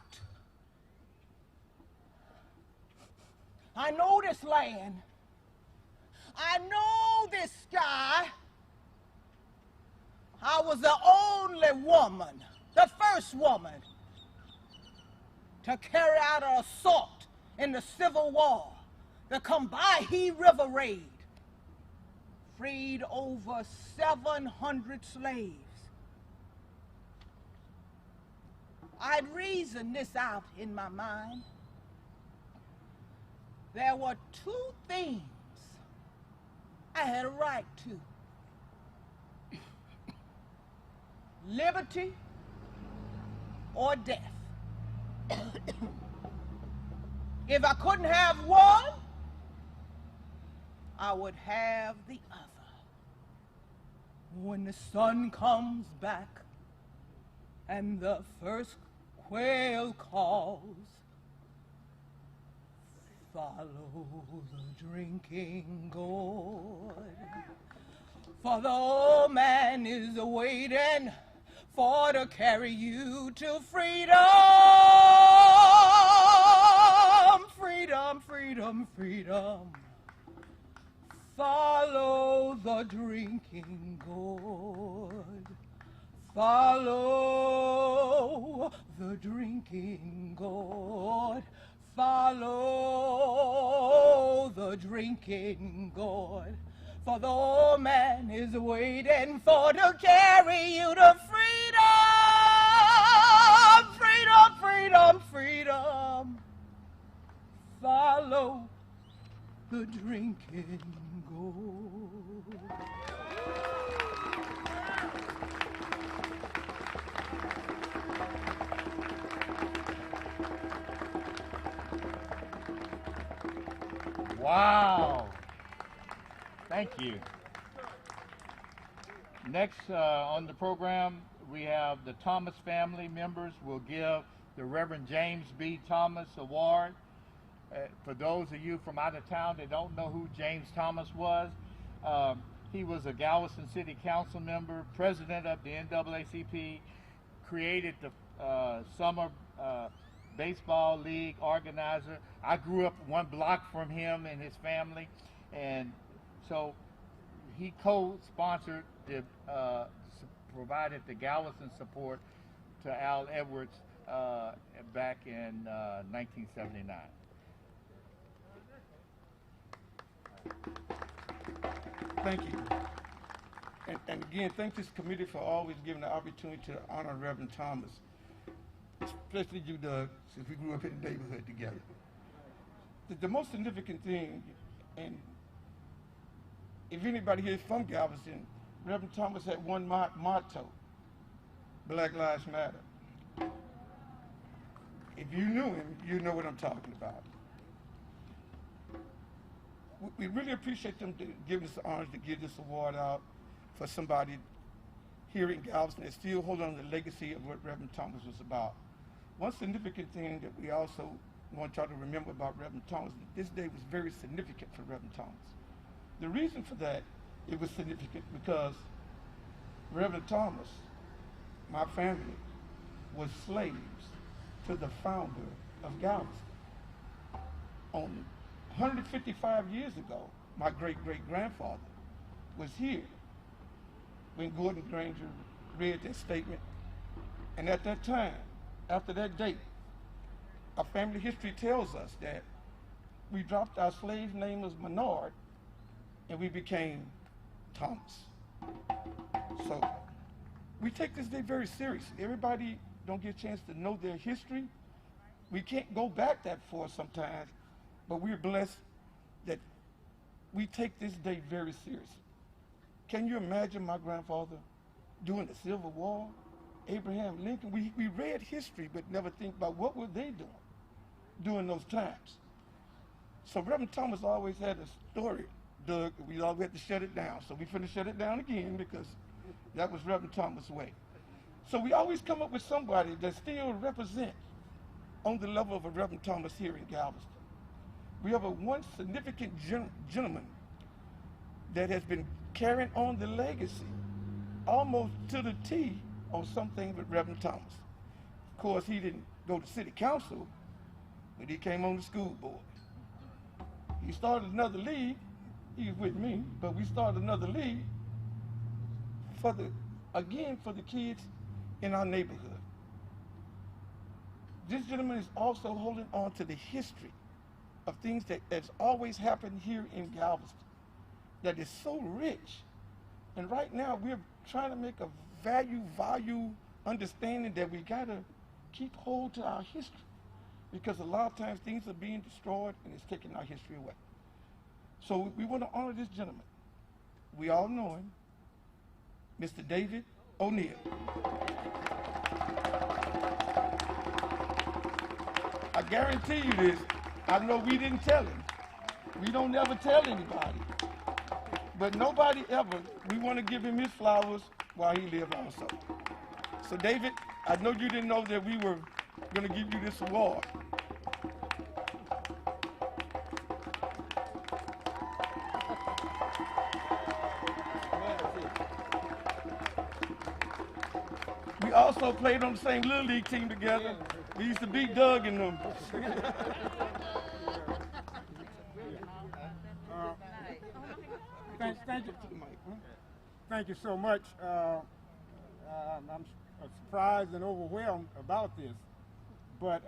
I know this land. I know this sky. I was the only woman, the first woman, to carry out an assault in the Civil War, the Combahee River Raid, freed over 700 slaves. I'd reasoned this out in my mind. There were two things I had a right to: liberty or death. If I couldn't have one, I would have the other. When the sun comes back and the first quail calls, follow the drinking gourd, for the old man is waiting for to carry you to freedom. Freedom, freedom, freedom. Follow the drinking gourd. Follow the drinking gourd. Follow the drinking gourd. For the old man is waiting for to carry you to freedom. Freedom, freedom, freedom. Follow the drinking gourd. Wow. Thank you. Next on the program, we have the Thomas family members will give the Reverend James B. Thomas Award. For those of you from out of town that don't know who James Thomas was, he was a Galveston City Council member, president of the NAACP, created the summer baseball league organizer. I grew up one block from him and his family, and so he co-sponsored the provided the Galveston support to Al Edwards back in 1979. Thank you. And again, thank this committee for always giving the opportunity to honor Reverend Thomas, especially you, Doug, since we grew up in the neighborhood together. The most significant thing, and if anybody here is from Galveston, Reverend Thomas had one motto: Black Lives Matter. If you knew him, you know what I'm talking about. We really appreciate them giving us the honor to give this award out for somebody here in Galveston that still hold on to the legacy of what Reverend Thomas was about. One significant thing that we also want y'all to remember about Reverend Thomas, this day was very significant for Reverend Thomas. The reason for that, it was significant because Reverend Thomas, my family, was slaves to the founder of Galveston. On 155 years ago, my great-great-grandfather was here when Gordon Granger read that statement. And at that time, after that date, our family history tells us that we dropped our slave name as Menard and we became Thomas. So we take this day very seriously. Everybody don't get a chance to know their history. We can't go back that far sometimes, but we're blessed that we take this day very seriously. Can you imagine my grandfather during the Civil War? Abraham Lincoln, we read history but never think about what were they doing during those times. So Reverend Thomas always had a story, Doug, we always had to shut it down. So we finna shut it down again because that was Reverend Thomas' way. So we always come up with somebody that still represents on the level of a Reverend Thomas here in Galveston. we have one significant gentleman that has been carrying on the legacy almost to the T on something with Reverend Thomas. Of course, he didn't go to city council, but he came on the school board. He started another league. He was with me, but we started another league for the kids in our neighborhood. This gentleman is also holding on to the history of things that's always happened here in Galveston that is so rich. And right now we're trying to make a value understanding that we gotta keep hold to our history, because a lot of times things are being destroyed and it's taking our history away. So we want to honor this gentleman. We all know him, Mr. David O'Neill. I guarantee you this, I know we didn't tell him. We don't ever tell anybody. But nobody ever, we want to give him his flowers while he lived also. So David, I know you didn't know that we were going to give you this award. We also played on the same Little League team together. We used to beat Doug and them. Thank you so much. I'm surprised and overwhelmed about this, but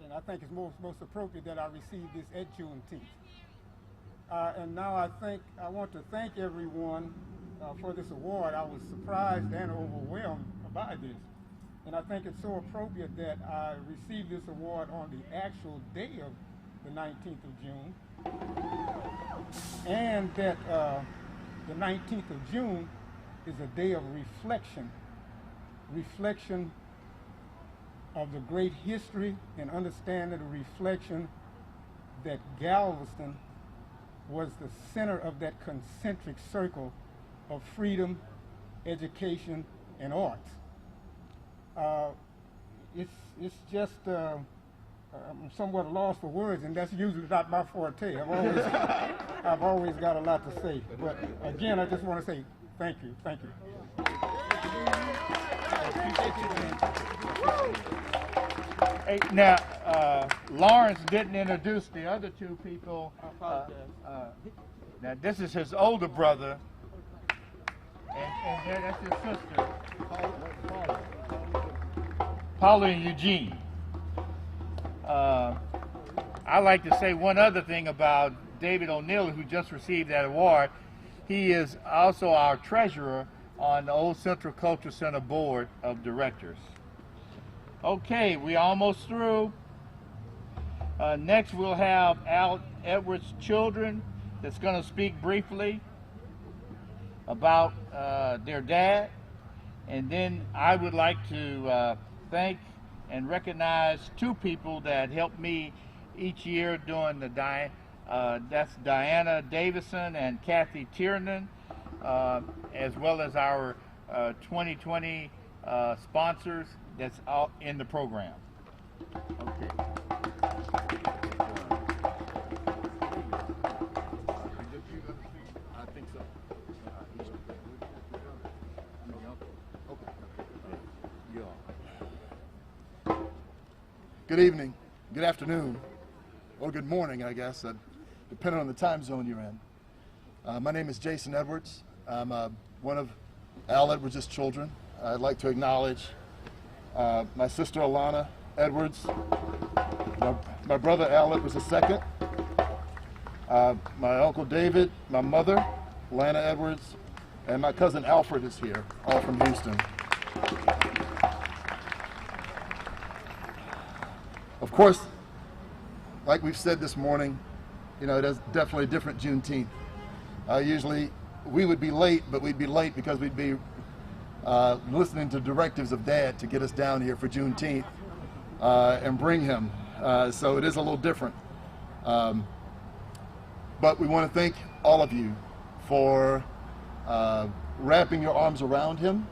and I think it's most appropriate that I receive this at Juneteenth. And now I want to thank everyone for this award. I was surprised and overwhelmed by this, and I think it's so appropriate that I received this award on the actual day of the 19th of June, and that the 19th of June is a day of reflection of the great history and understanding the reflection that Galveston was the center of that concentric circle of freedom, education, and arts. It's just I'm somewhat lost for words, and that's usually not my forte. I've always got a lot to say. But again, I just want to say thank you. Hey, now, Lawrence didn't introduce the other two people. Now, this is his older brother, and that's his sister, Paula and Eugene. I'd like to say one other thing about David O'Neill, who just received that award. He is also our treasurer on the Old Central Culture Center Board of Directors. Okay, we're almost through. Next we'll have Al Edwards' children that's going to speak briefly about their dad. And then I would like to thank and recognize two people that helped me each year during the that's Diana Davison and Kathy Tiernan, as well as our 2020 sponsors that's out in the program. Okay. I think so. Good evening, good afternoon, or good morning, I guess, depending on the time zone you're in. My name is Jason Edwards. I'm one of Al Edwards' children. I'd like to acknowledge my sister Alana Edwards, my brother Al Edwards II, my uncle David, my mother, Lana Edwards, and my cousin Alfred is here, all from Houston. Of course, like we've said this morning, you know, it is definitely a different Juneteenth. Usually we would be late, but we'd be late because we'd be listening to directives of Dad to get us down here for Juneteenth and bring him. So it is a little different. But we want to thank all of you for wrapping your arms around him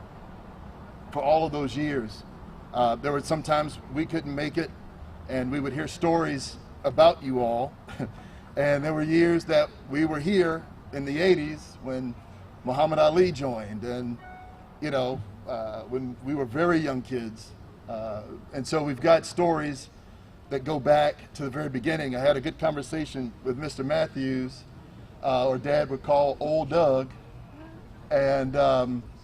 for all of those years. There were some times we couldn't make it, and we would hear stories about you all. And there were years that we were here in the 80s when Muhammad Ali joined, and when we were very young kids. And so we've got stories that go back to the very beginning. I had a good conversation with Mr. Matthews, or Dad would call Old Doug, and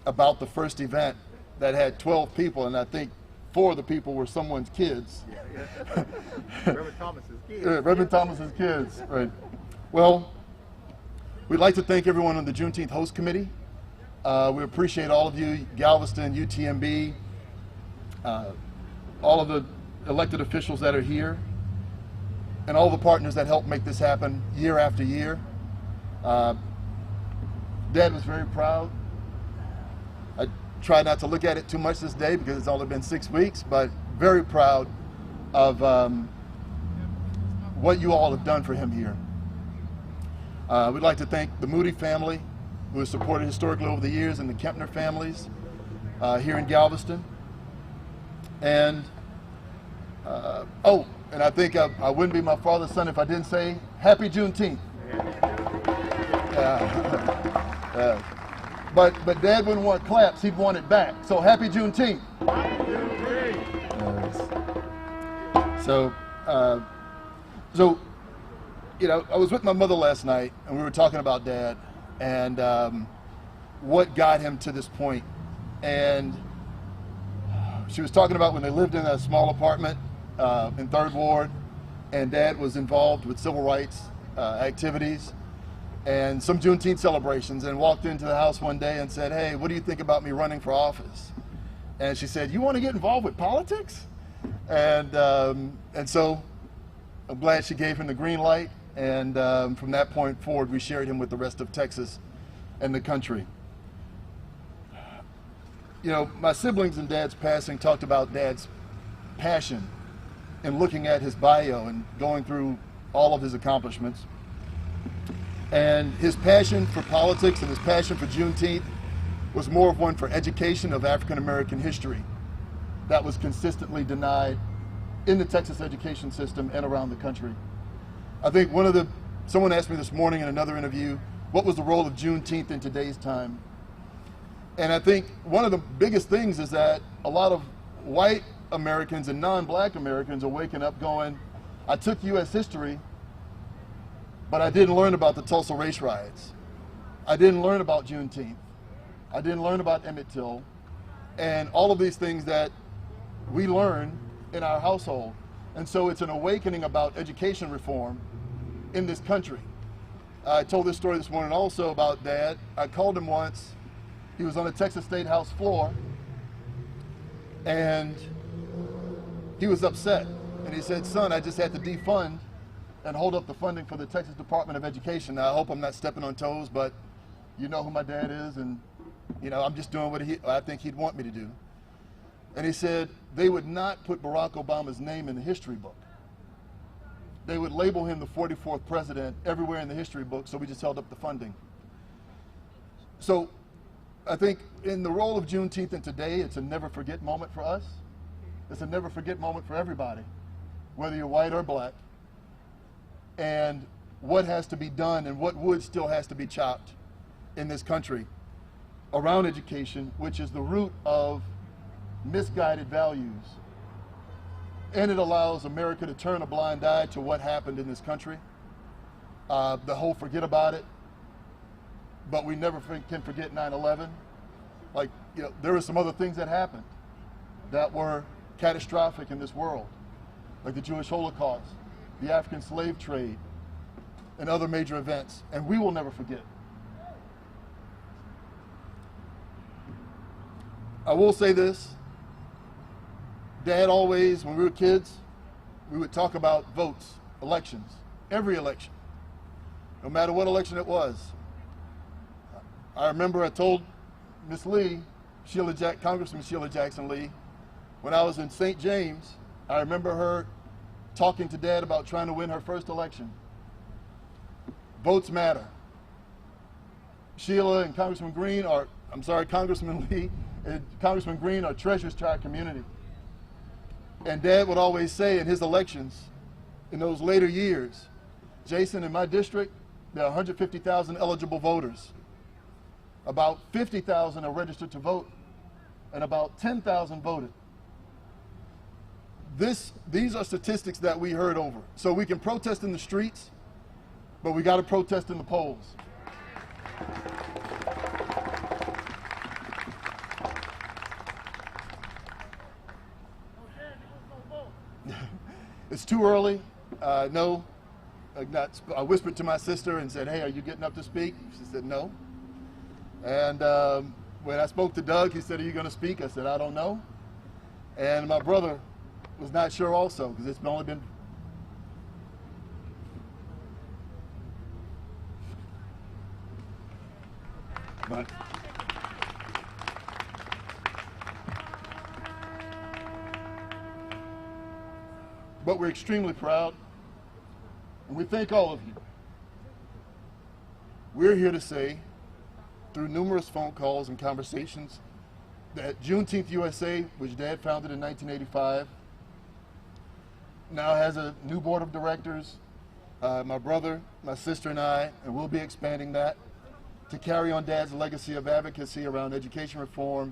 about the first event that had 12 people, and I think 4 of the people were someone's kids. Reverend Thomas's kids. Reverend Thomas's kids, right. Well, we'd like to thank everyone on the Juneteenth Host Committee. We appreciate all of you, Galveston, UTMB, all of the elected officials that are here, and all the partners that help make this happen year after year. Dad was very proud. I try not to look at it too much this day because it's only been 6 weeks, but very proud of what you all have done for him here. We'd like to thank the Moody family, who has supported historically over the years, and the Kempner families here in Galveston. And and I think I wouldn't be my father's son if I didn't say Happy Juneteenth. But Dad wouldn't want claps, he'd want it back. So Happy Juneteenth. So I was with my mother last night, and we were talking about Dad and what got him to this point. And she was talking about when they lived in a small apartment in 3rd Ward, and Dad was involved with civil rights activities and some Juneteenth celebrations, and walked into the house one day and said, "Hey, what do you think about me running for office?" And she said, "You want to get involved with politics?" And so I'm glad she gave him the green light, and from that point forward, we shared him with the rest of Texas and the country. My siblings in Dad's passing talked about Dad's passion in looking at his bio and going through all of his accomplishments. And his passion for politics and his passion for Juneteenth was more of one for education of African American history that was consistently denied in the Texas education system and around the country. I think someone asked me this morning in another interview, what was the role of Juneteenth in today's time? And I think one of the biggest things is that a lot of white Americans and non-black Americans are waking up going, I took U.S. history, but I didn't learn about the Tulsa race riots. I didn't learn about Juneteenth. I didn't learn about Emmett Till, and all of these things that we learn in our household. And so it's an awakening about education reform in this country. I told this story this morning also about Dad. I called him once. He was on the Texas State House floor, and he was upset. And he said, "Son, I just had to defund and hold up the funding for the Texas Department of Education. Now, I hope I'm not stepping on toes, but you know who my dad is, and I'm just doing what I think he'd want me to do." And he said they would not put Barack Obama's name in the history book. They would label him the 44th president everywhere in the history book, so we just held up the funding. So I think in the role of Juneteenth in today, it's a never forget moment for us. It's a never forget moment for everybody, whether you're white or black. And what has to be done and what wood still has to be chopped in this country around education, which is the root of misguided values. And it allows America to turn a blind eye to what happened in this country. The whole forget about it, but we never can forget 9/11. There were some other things that happened that were catastrophic in this world, like the Jewish Holocaust, the African slave trade, and other major events, and we will never forget. I will say this. Dad always, when we were kids, we would talk about votes, elections, every election, no matter what election it was. I remember I told Miss Lee, Congressman Sheila Jackson Lee, when I was in St. James, I remember her talking to Dad about trying to win her first election. Votes matter. Sheila and Congressman Lee and Congressman Green are treasures to our community. And Dad would always say in his elections, in those later years, Jason, in my district, there are 150,000 eligible voters. About 50,000 are registered to vote, and about 10,000 voted. These are statistics that we heard over. So we can protest in the streets, but we got to protest in the polls. It's too early. No. I whispered to my sister and said, hey, are you getting up to speak? She said, no. And when I spoke to Doug, he said, are you going to speak? I said, I don't know. And my brother was not sure also, because it's only been... But we're extremely proud, and we thank all of you. We're here to say, through numerous phone calls and conversations, that Juneteenth USA, which Dad founded in 1985, now has a new board of directors, my brother, my sister, and I, and we'll be expanding that to carry on Dad's legacy of advocacy around education reform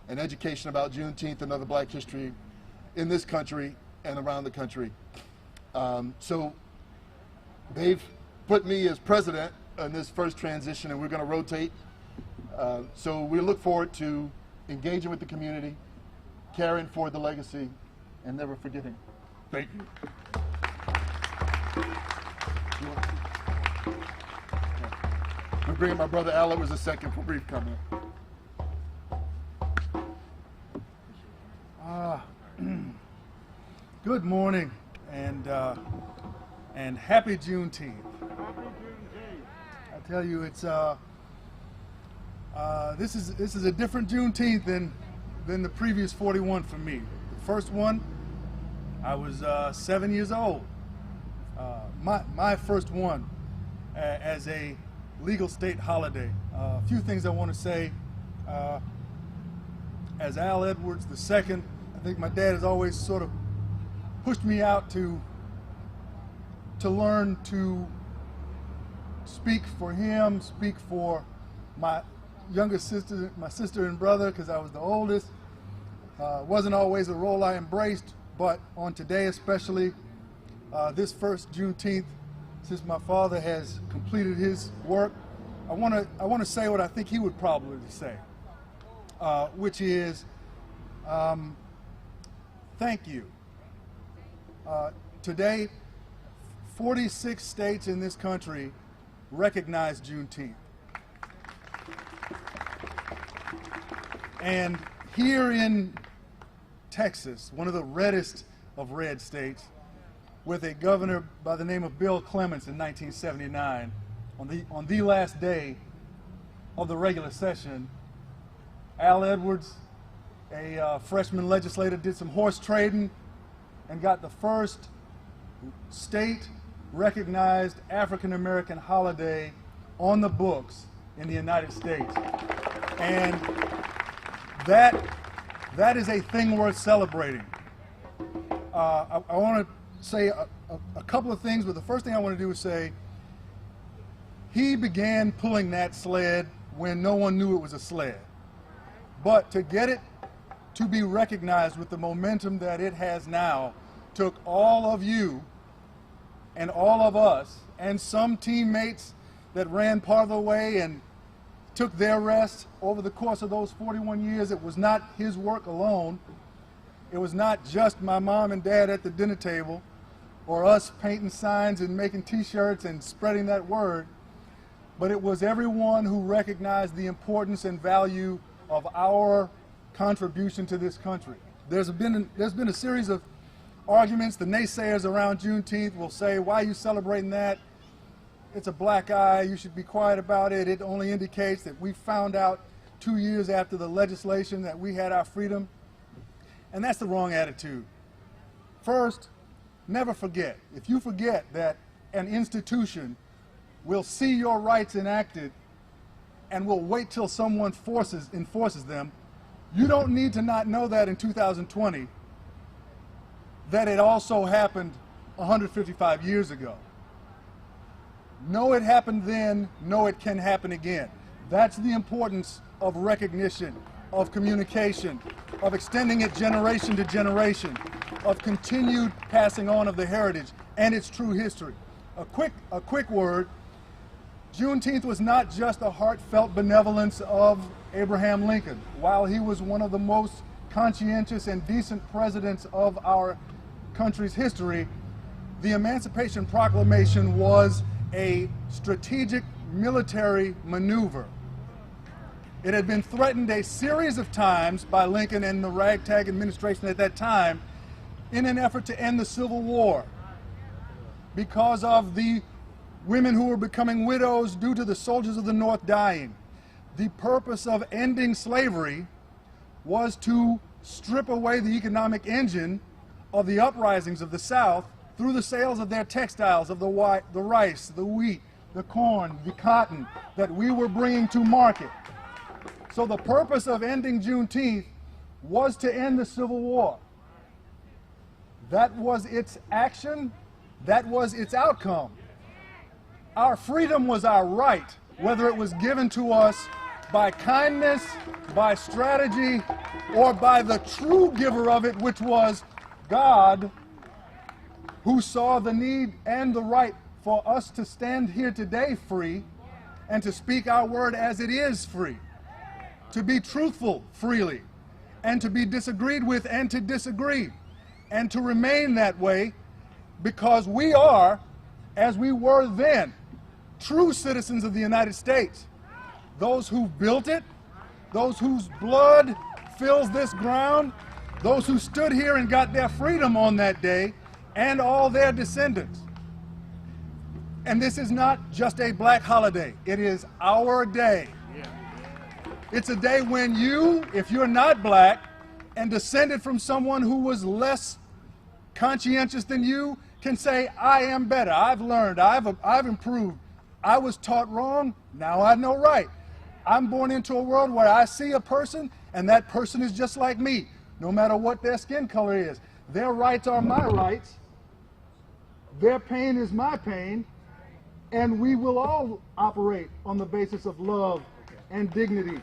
and education about Juneteenth and other Black history in this country and around the country. So they've put me as president in this first transition, and we're going to rotate. So we look forward to engaging with the community, carrying forward the legacy, and never forgetting. Thank you. We're bringing my brother Al Edwards a second for brief comment. Good morning, and happy Juneteenth. I tell you, it's this is a different Juneteenth than the previous 41 for me. The first one, I was 7 years old. My first one as a legal state holiday. A few things I want to say. As Al Edwards II, I think my dad has always sort of pushed me out to learn to speak for him, speak for my younger sister, my sister and brother, because I was the oldest. Wasn't always a role I embraced, but on today especially, this first Juneteenth, since my father has completed his work, I want to say what I think he would probably say, which is thank you. Today, 46 states in this country recognize Juneteenth. And here in Texas, one of the reddest of red states, with a governor by the name of Bill Clements in 1979, on the last day of the regular session, Al Edwards, a freshman legislator, did some horse trading and got the first state recognized African American holiday on the books in the United States. And that is a thing worth celebrating. I want to say a couple of things, but the first thing I want to do is say he began pulling that sled when no one knew it was a sled. But to get it to be recognized with the momentum that it has now took all of you and all of us and some teammates that ran part of the way and took their rest over the course of those 41 years. It was not his work alone. It was not just my mom and dad at the dinner table or us painting signs and making t-shirts and spreading that word, but it was everyone who recognized the importance and value of our contribution to this country. There's been a series of arguments. The naysayers around Juneteenth will say, why are you celebrating that? It's a black eye, you should be quiet about it. It only indicates that we found out 2 years after the legislation that we had our freedom. And that's the wrong attitude. First, never forget. If you forget that an institution will see your rights enacted and will wait till someone enforces them, you don't need to not know that in 2020. that it also happened 155 years ago. No, it happened then. No, it can happen again. That's the importance of recognition, of communication, of extending it generation to generation, of continued passing on of the heritage and its true history. A quick word. Juneteenth was not just a heartfelt benevolence of Abraham Lincoln. While he was one of the most conscientious and decent presidents of our country's history, the Emancipation Proclamation was a strategic military maneuver. It had been threatened a series of times by Lincoln and the ragtag administration at that time in an effort to end the Civil War because of the women who were becoming widows due to the soldiers of the North dying. The purpose of ending slavery was to strip away the economic engine of the uprisings of the South through the sales of their textiles, of the rice, the wheat, the corn, the cotton that we were bringing to market. So the purpose of ending Juneteenth was to end the Civil War. That was its action. That was its outcome. Our freedom was our right, whether it was given to us by kindness, by strategy, or by the true giver of it, which was God, who saw the need and the right for us to stand here today free and to speak our word as it is free, to be truthful freely, and to be disagreed with and to disagree, and to remain that way because we are, as we were then, true citizens of the United States. Those who built it, those whose blood fills this ground, those who stood here and got their freedom on that day, and all their descendants. And this is not just a black holiday. It is our day. It's a day when you, if you're not black and descended from someone who was less conscientious than you, can say, I am better. I've learned. I've improved. I was taught wrong. Now I know right. I'm born into a world where I see a person and that person is just like me, no matter what their skin color is. Their rights are my rights. Their pain is my pain. And we will all operate on the basis of love and dignity.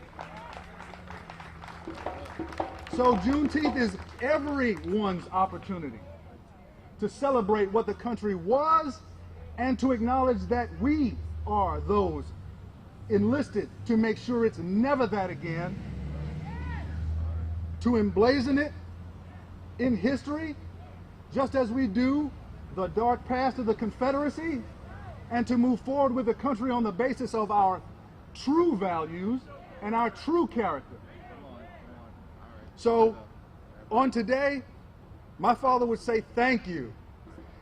So Juneteenth is everyone's opportunity to celebrate what the country was and to acknowledge that we are those enlisted to make sure it's never that again, to emblazon it in history, just as we do the dark past of the Confederacy, and to move forward with the country on the basis of our true values and our true character. So, on today, my father would say thank you.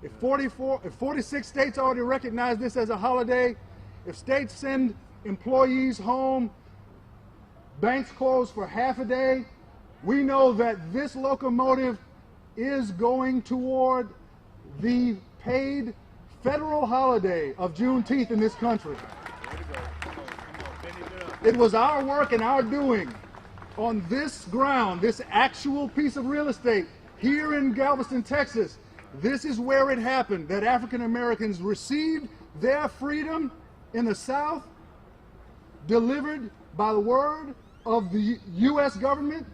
If 46 states already recognize this as a holiday, if states send employees home, banks close for half a day, we know that this locomotive is going toward the paid federal holiday of Juneteenth in this country. It was our work and our doing on this ground, this actual piece of real estate here in Galveston, Texas. This is where it happened, that African Americans received their freedom in the South, delivered by the word of the U.S. government.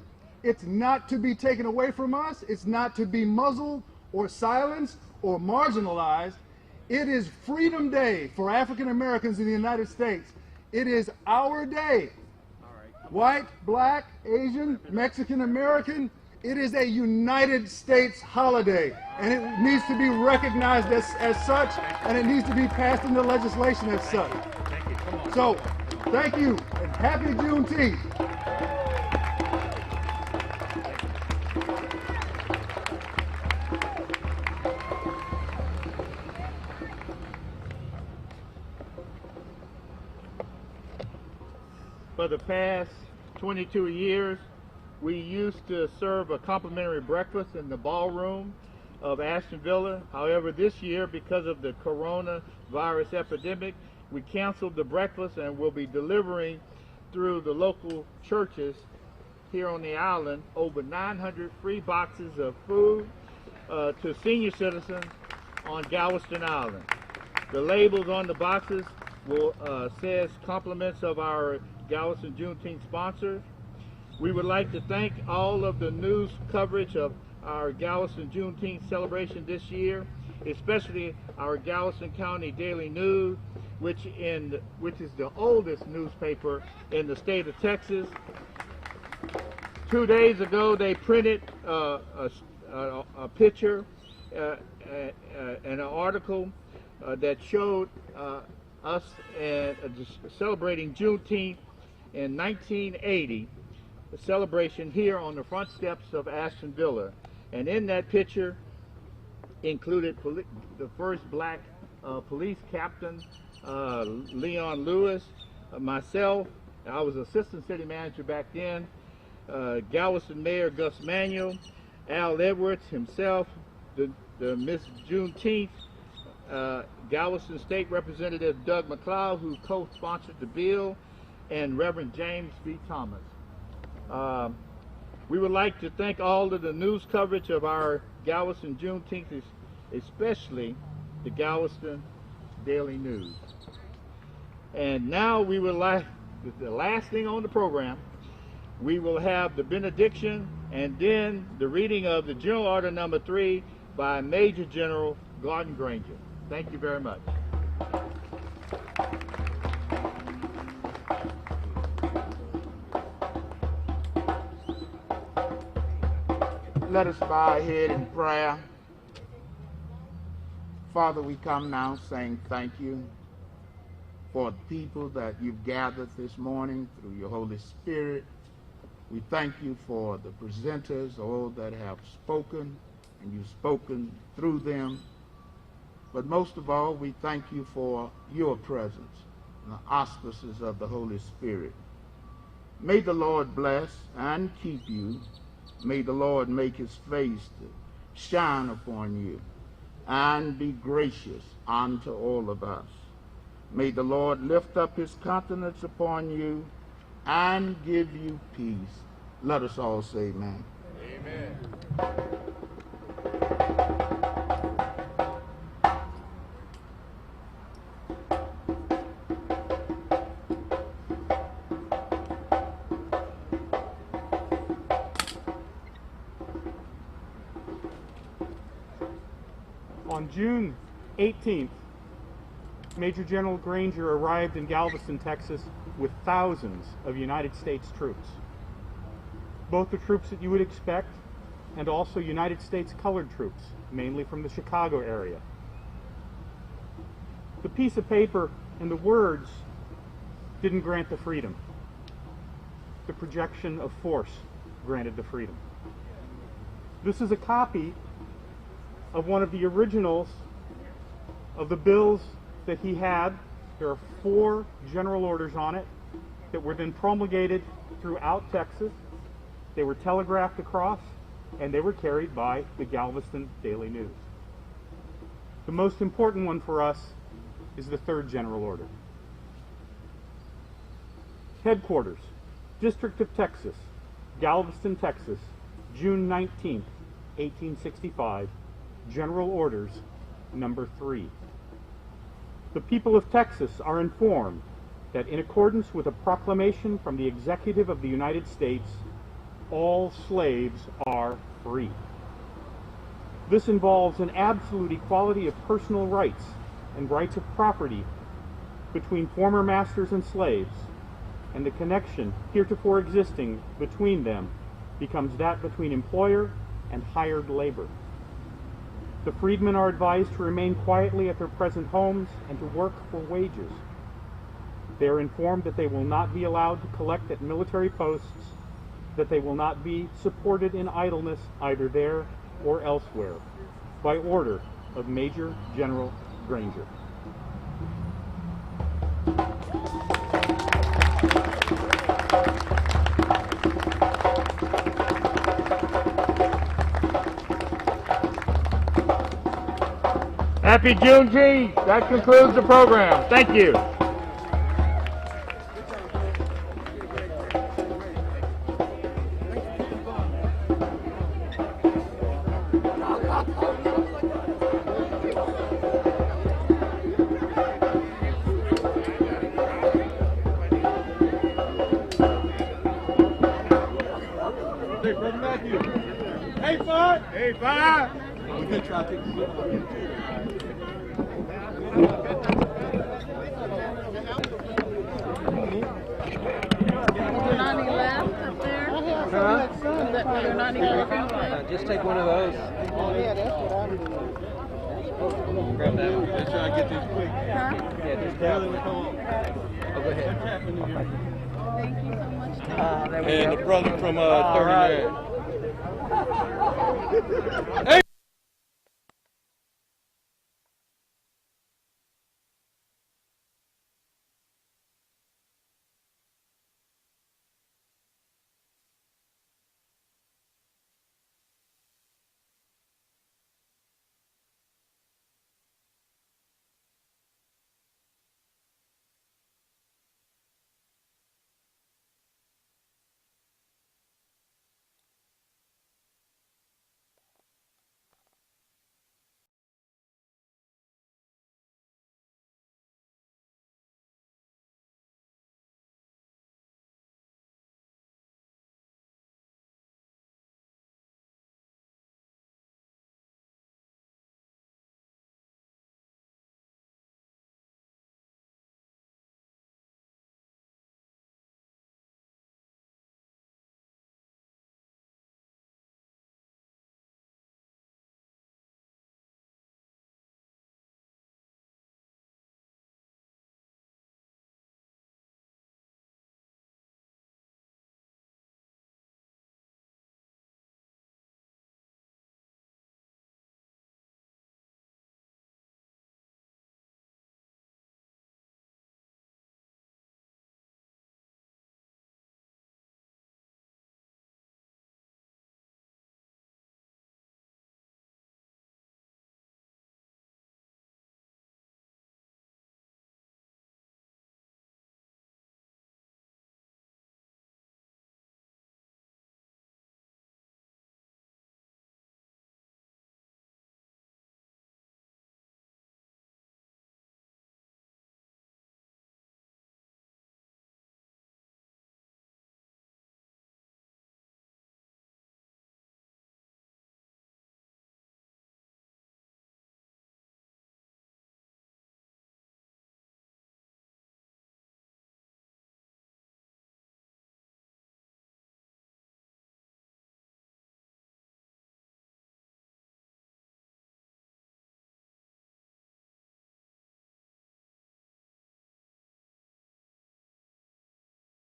It's not to be taken away from us. It's not to be muzzled or silenced or marginalized. It is Freedom Day for African Americans in the United States. It is our day. White, black, Asian, Mexican American. It is a United States holiday, and it needs to be recognized as such, and it needs to be passed into legislation as such. So, thank you, and happy Juneteenth. For the past 22 years, we used to serve a complimentary breakfast in the ballroom of Ashton Villa. However, this year, because of the coronavirus epidemic, we canceled the breakfast and will be delivering through the local churches here on the island over 900 free boxes of food to senior citizens on Galveston Island. The labels on the boxes will says compliments of our Galveston Juneteenth sponsors. We would like to thank all of the news coverage of our Galveston Juneteenth celebration this year, especially our Galveston County Daily News, which is the oldest newspaper in the state of Texas. 2 days ago, they printed a picture and an article that showed us celebrating Juneteenth in 1980, the celebration here on the front steps of Ashton Villa. And in that picture included the first black police captain, Leon Lewis, myself. I was assistant city manager back then, Galveston Mayor Gus Manuel, Al Edwards himself, the Miss Juneteenth, Galveston State Representative Doug McLeod, who co-sponsored the bill, and Reverend James B. Thomas. We would like to thank all of the news coverage of our Galveston Juneteenth, especially the Galveston Daily News. And now we would like, the last thing on the program, we will have the benediction and then the reading of the General Order Number 3 by Major General Gordon Granger. Thank you very much. Let us bow our head in prayer. Father, we come now saying thank you for the people that you've gathered this morning through your Holy Spirit. We thank you for the presenters, all that have spoken, and you've spoken through them. But most of all, we thank you for your presence and the auspices of the Holy Spirit. May the Lord bless and keep you. May the Lord make his face to shine upon you and be gracious unto all of us. May the Lord lift up his countenance upon you and give you peace. Let us all say amen. Amen. On June 18th, Major General Granger arrived in Galveston, Texas with thousands of United States troops. Both the troops that you would expect and also United States colored troops, mainly from the Chicago area. The piece of paper and the words didn't grant the freedom. The projection of force granted the freedom. This is a copy of one of the originals of the bills that he had. There are 4 general orders on it that were then promulgated throughout Texas. They were telegraphed across, and they were carried by the Galveston Daily News. The most important one for us is the 3rd general order. Headquarters, District of Texas, Galveston, Texas, June 19th, 1865. General Orders Number 3. The people of Texas are informed that in accordance with a proclamation from the Executive of the United States, all slaves are free. This involves an absolute equality of personal rights and rights of property between former masters and slaves, and the connection heretofore existing between them becomes that between employer and hired labor. The freedmen are advised to remain quietly at their present homes and to work for wages. They are informed that they will not be allowed to collect at military posts, that they will not be supported in idleness either there or elsewhere, by order of Major General Granger. Happy Juneteenth! That concludes the program. Thank you. Ha ha ha! Thank you. A5. A5. We can try to just take one of those. Yeah, that's what I'm doing. Grab that one. Let's try to get this quick. Yeah, just grab it. Oh, go ahead. Thank you so much. There we And go. the brother from All right. 39. Hey!